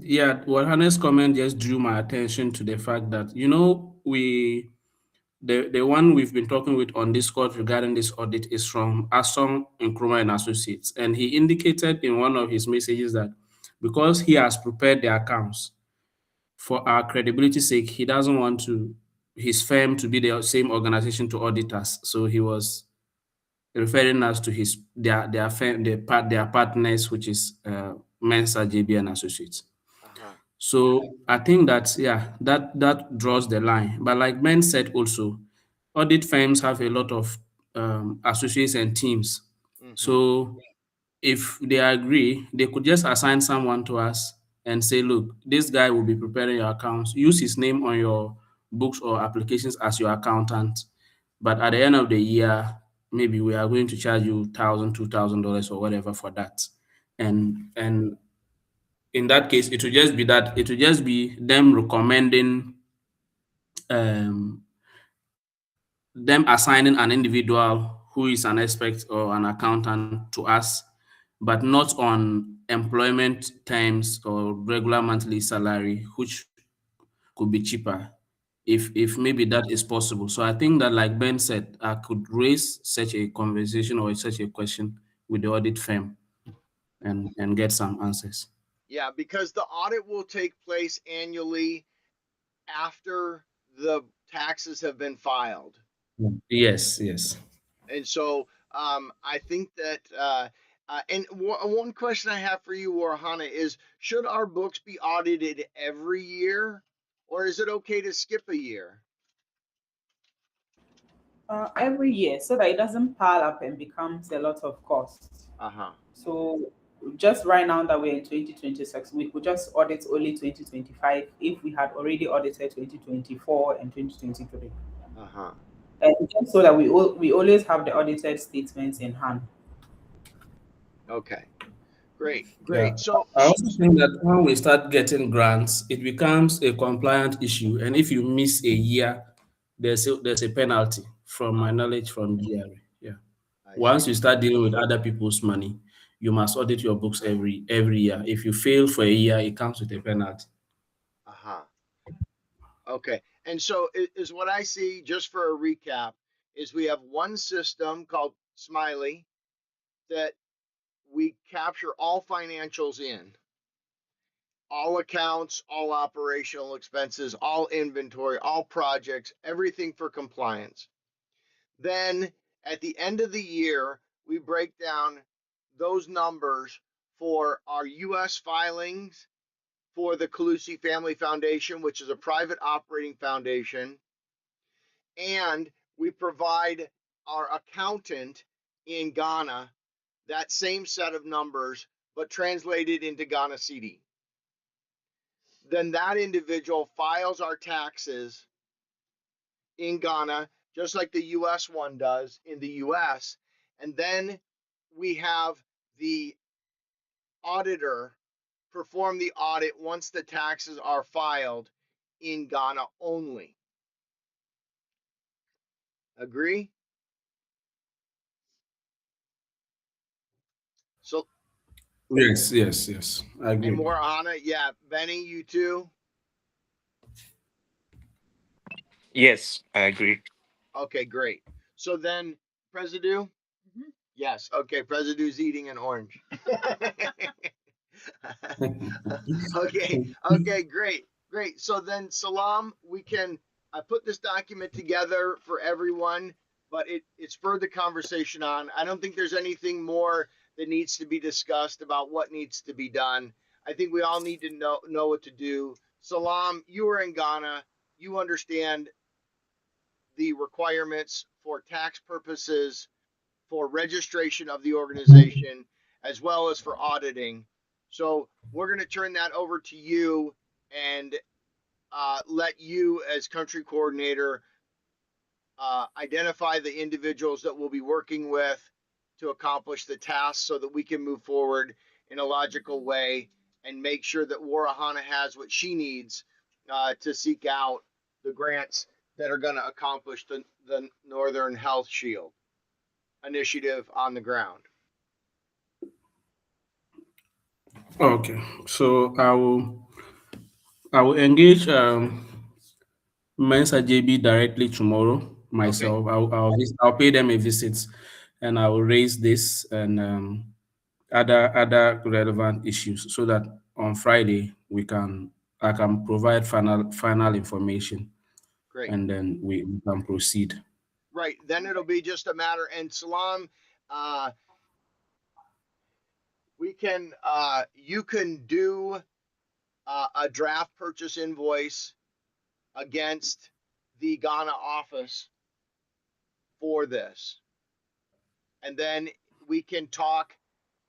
yeah, Warihana's comment just drew my attention to the fact that, the one we've been talking with on Discord regarding this audit is from Asong Nkrumah and Associates. And he indicated in one of his messages that because he has prepared the accounts for our credibility sake, he doesn't want his firm to be the same organization to audit us. So he was referring us to their firm, their partners, which is Mensa, JB and Associates. Uh-huh. So I think that, yeah, that draws the line. But like Ben said also, audit firms have a lot of associates and teams. Mm-hmm. So if they agree, they could just assign someone to us and say, look, this guy will be preparing your accounts. Use his name on your books or applications as your accountant. But at the end of the year, maybe we are going to charge you $1,000, $2,000 or whatever for that. And in that case, it will just be them recommending um, them assigning an individual who is an expert or an accountant to us, but not on employment terms or regular monthly salary, which could be cheaper if maybe that is possible. So I think that, like Ben said, I could raise such a conversation or such a question with the audit firm and get some answers. Yeah, because the audit will take place annually after the taxes have been filed. Yes, yes. And so I think that, and one question I have for you, Warhana, is should our books be audited every year, or is it okay to skip a year? Every year, so that it doesn't pile up and becomes a lot of costs. Uh-huh. So just right now that we're in 2026, we could just audit only 2025 if we had already audited 2024 and 2023. Uh-huh. And just so that we always have the audited statements in hand. Okay. Great. Yeah. Great. So I also think that when we start getting grants, it becomes a compliant issue. And if you miss a year, there's a penalty from my knowledge from GRA. Yeah. I Once see. you start dealing with other people's money, you must audit your books every year. If you fail for a year, it comes with a penalty. Uh-huh. Okay. And so is what I see, just for a recap, is we have one system called Smiley that we capture all financials in, all accounts, all operational expenses, all inventory, all projects, everything for compliance. Then at the end of the year, we break down those numbers for our US filings for the Calusi Family Foundation, which is a private operating foundation, and we provide our accountant in Ghana that same set of numbers, but translated into Ghana CD. Then that individual files our taxes in Ghana, just like the US one does in the US. And then we have the auditor perform the audit once the taxes are filed in Ghana only. Agree? So, Yes, yes, yes. I and agree. Warahana, yeah, Benny, you too? Yes, I agree. Okay, great. So then, Presidu? Yes, okay, Presidu's eating an orange. Okay, okay, great, great. So then, Salam, we can, I put this document together for everyone, but it's further conversation on. I don't think there's anything more that needs to be discussed about what needs to be done. I think we all need to know what to do. Salam, you are in Ghana. You understand the requirements for tax purposes, for registration of the organization, as well as for auditing. So we're going to turn that over to you and let you, as country coordinator, identify the individuals that we'll be working with to accomplish the task so that we can move forward in a logical way and make sure that Warahana has what she needs to seek out the grants that are going to accomplish the Northern Health Shield initiative on the ground. Okay, so I will engage Mensa JB directly tomorrow Okay, myself. I'll pay them a visit, and I will raise this and other relevant issues so that on Friday I can provide final information, great. and then we can proceed. Right. Then it'll be just a matter. And Salam, uh, you can do a draft purchase invoice against the Ghana office for this. And then we can talk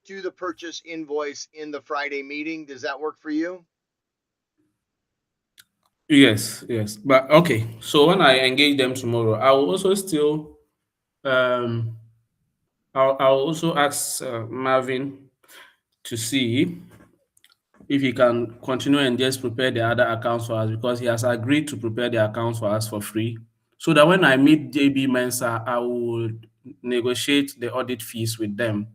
to the purchase invoice in the Friday meeting. Does that work for you? Yes, yes. But okay, so when I engage them tomorrow, I will also still um I'll also ask Marvin to see if he can continue and just prepare the other accounts for us, because he has agreed to prepare the accounts for us for free. So that when I meet JB Mensa, I will negotiate the audit fees with them.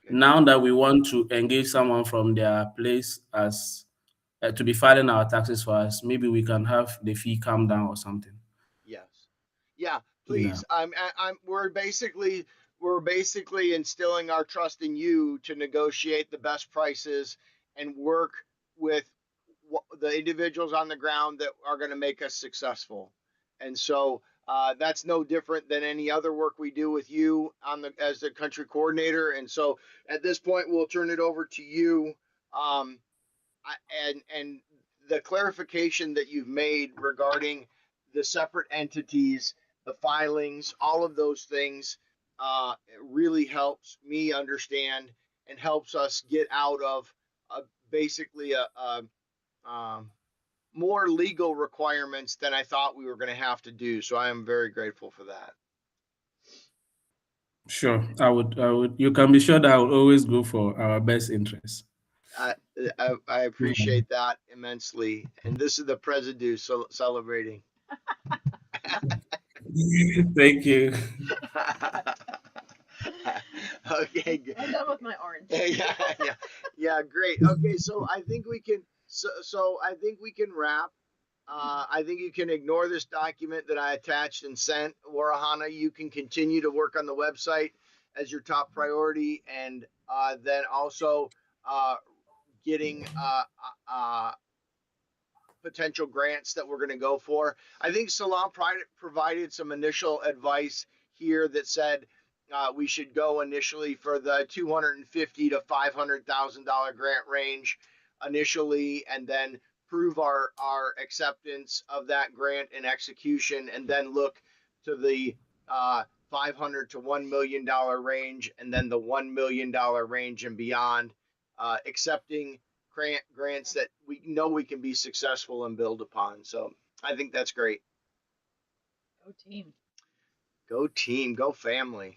Okay. Now that we want to engage someone from their place as to be filing our taxes for us, maybe we can have the fee come down or something. Yes. Yeah, Yeah. please. We're basically instilling our trust in you to negotiate the best prices and work with the individuals on the ground that are going to make us successful. And so that's no different than any other work we do with you as the country coordinator. And so at this point, we'll turn it over to you. Um, and the clarification that you've made regarding the separate entities, the filings, all of those things, it really helps me understand and helps us get out of uh, basically um, more legal requirements than I thought we were going to have to do. So I am very grateful for that. Sure. I would. You can be sure that I will always go for our best interest. I, I appreciate that immensely. And this is the President celebrating. Thank you. Okay, I'm done with my orange. yeah, yeah, yeah, great. Okay, so I think we can. So I think we can wrap. I think you can ignore this document that I attached and sent. Warihana, you can continue to work on the website as your top priority, and then also uh, getting potential grants that we're going to go for. I think Salam provided some initial advice here that said we should go initially for the 250 to $500,000 grant range initially, and then prove our acceptance of that grant and execution, and then look to the 500 to $1 million range, and then the $1 million range and beyond, accepting grants that we know we can be successful and build upon. So I think that's great. Go team. Go team, go family.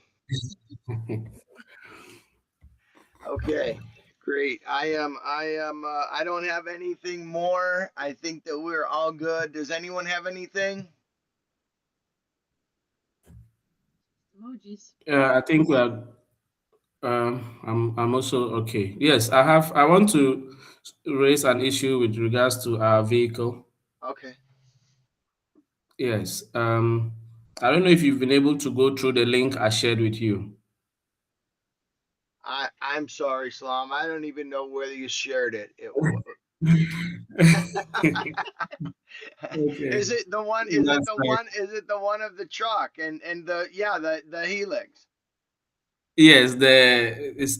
Okay, great. I don't have anything more. I think that we're all good. Does anyone have anything? Emojis. I think we are. I'm also okay. Yes, I have. I want to raise an issue with regards to our vehicle. Okay. Yes. I don't know if you've been able to go through the link I shared with you. I'm sorry, Salam. I don't even know whether you shared it. Okay. Is it the one? Is it That's the right. one? Is it the one of the truck and the helix? Yes,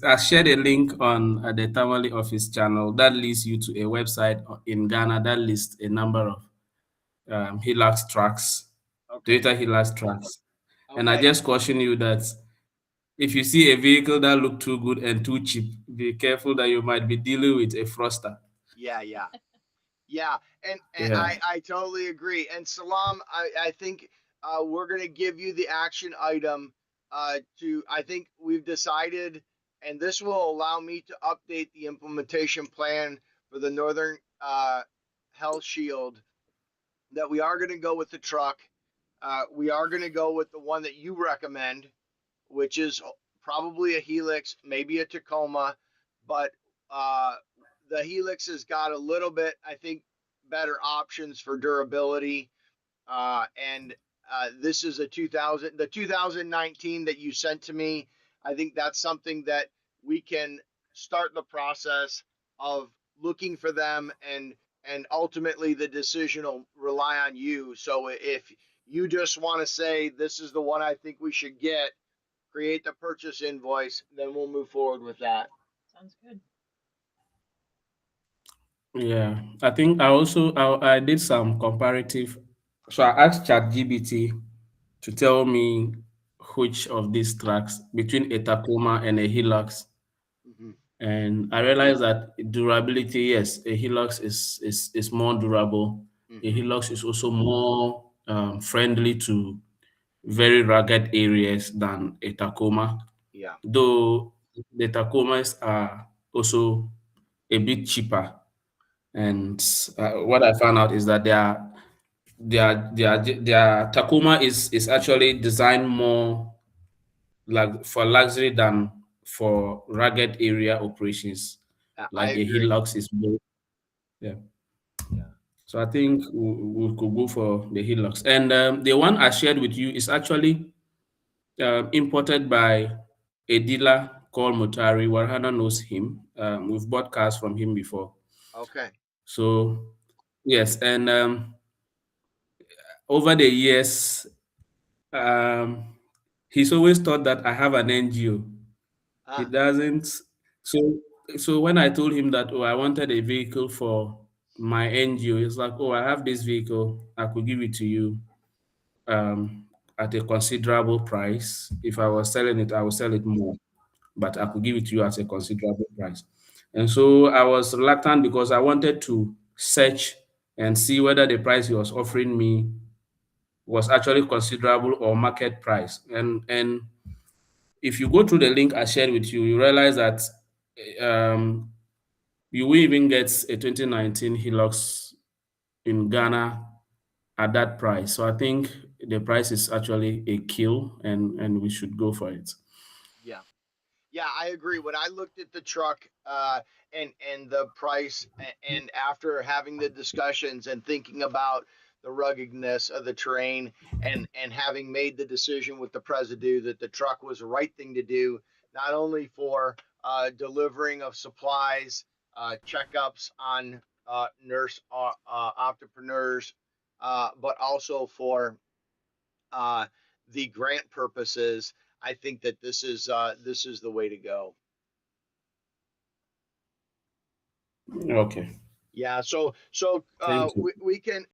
I shared a link on the Tamale Office channel that leads you to a website in Ghana that lists a number of Hilux trucks, Okay. Toyota Hilux trucks. And I Okay. just caution you that if you see a vehicle that look too good and too cheap, be careful that you might be dealing with a froster. Yeah, yeah. Yeah, and Yeah. I totally agree. And Salam, I think we're going to give you the action item I think we've decided, and this will allow me to update the implementation plan for the Northern Health Shield, that we are going to go with the truck. We are going to go with the one that you recommend, which is probably a Helix, maybe a Tacoma, but the Helix has got a little bit, I think, better options for durability. And this is the 2019 that you sent to me. I think that's something that we can start the process of looking for them, and ultimately the decision will rely on you. So if you just want to say this is the one I think we should get, create the purchase invoice, then we'll move forward with that. Sounds good. Yeah, I think I did some comparative. So I asked ChatGPT to tell me which of these tracks between a Tacoma and a Hilux, Mm-hmm. and I realized that durability, yes, a Hilux is more durable. A Mm-hmm. Hilux is also more friendly to very rugged areas than a Tacoma, Yeah. though the Tacomas are also a bit cheaper. And what I found out is that their Tacoma is actually designed more like for luxury than for rugged area operations. I Like a agree. Hilux is more, yeah. Yeah. So I think we could go for the Hilux. And the one I shared with you is actually imported by a dealer called Mutari. Warihana knows him. We've bought cars from him before. Okay. So yes, and over the years, um, he's always thought that I have an NGO. He Ah. doesn't. So so when I told him that, oh, I wanted a vehicle for my NGO, he's like, oh, I have this vehicle. I could give it to you um, at a considerable price. If I Uh-huh. was selling it, I would sell it more, but I Uh-huh. could give it to you at a considerable price. And so I was reluctant because I wanted to search and see whether the price he was offering me was actually considerable or market price. And if you go through the link I shared with you, you realize that um, you will even get a 2019 Hilux in Ghana at that price. So I think the price is actually a kill, and we should go for it. Yeah. Yeah, I agree. When I looked at the truck, and the price, and after having the discussions and thinking about the ruggedness of the terrain, and having made the decision with the President that the truck was the right thing to do, not only for delivering of supplies, checkups on nurse entrepreneurs, but also for uh, the grant purposes. I think that this is the way to go. Okay. Yeah. So Thank you. we can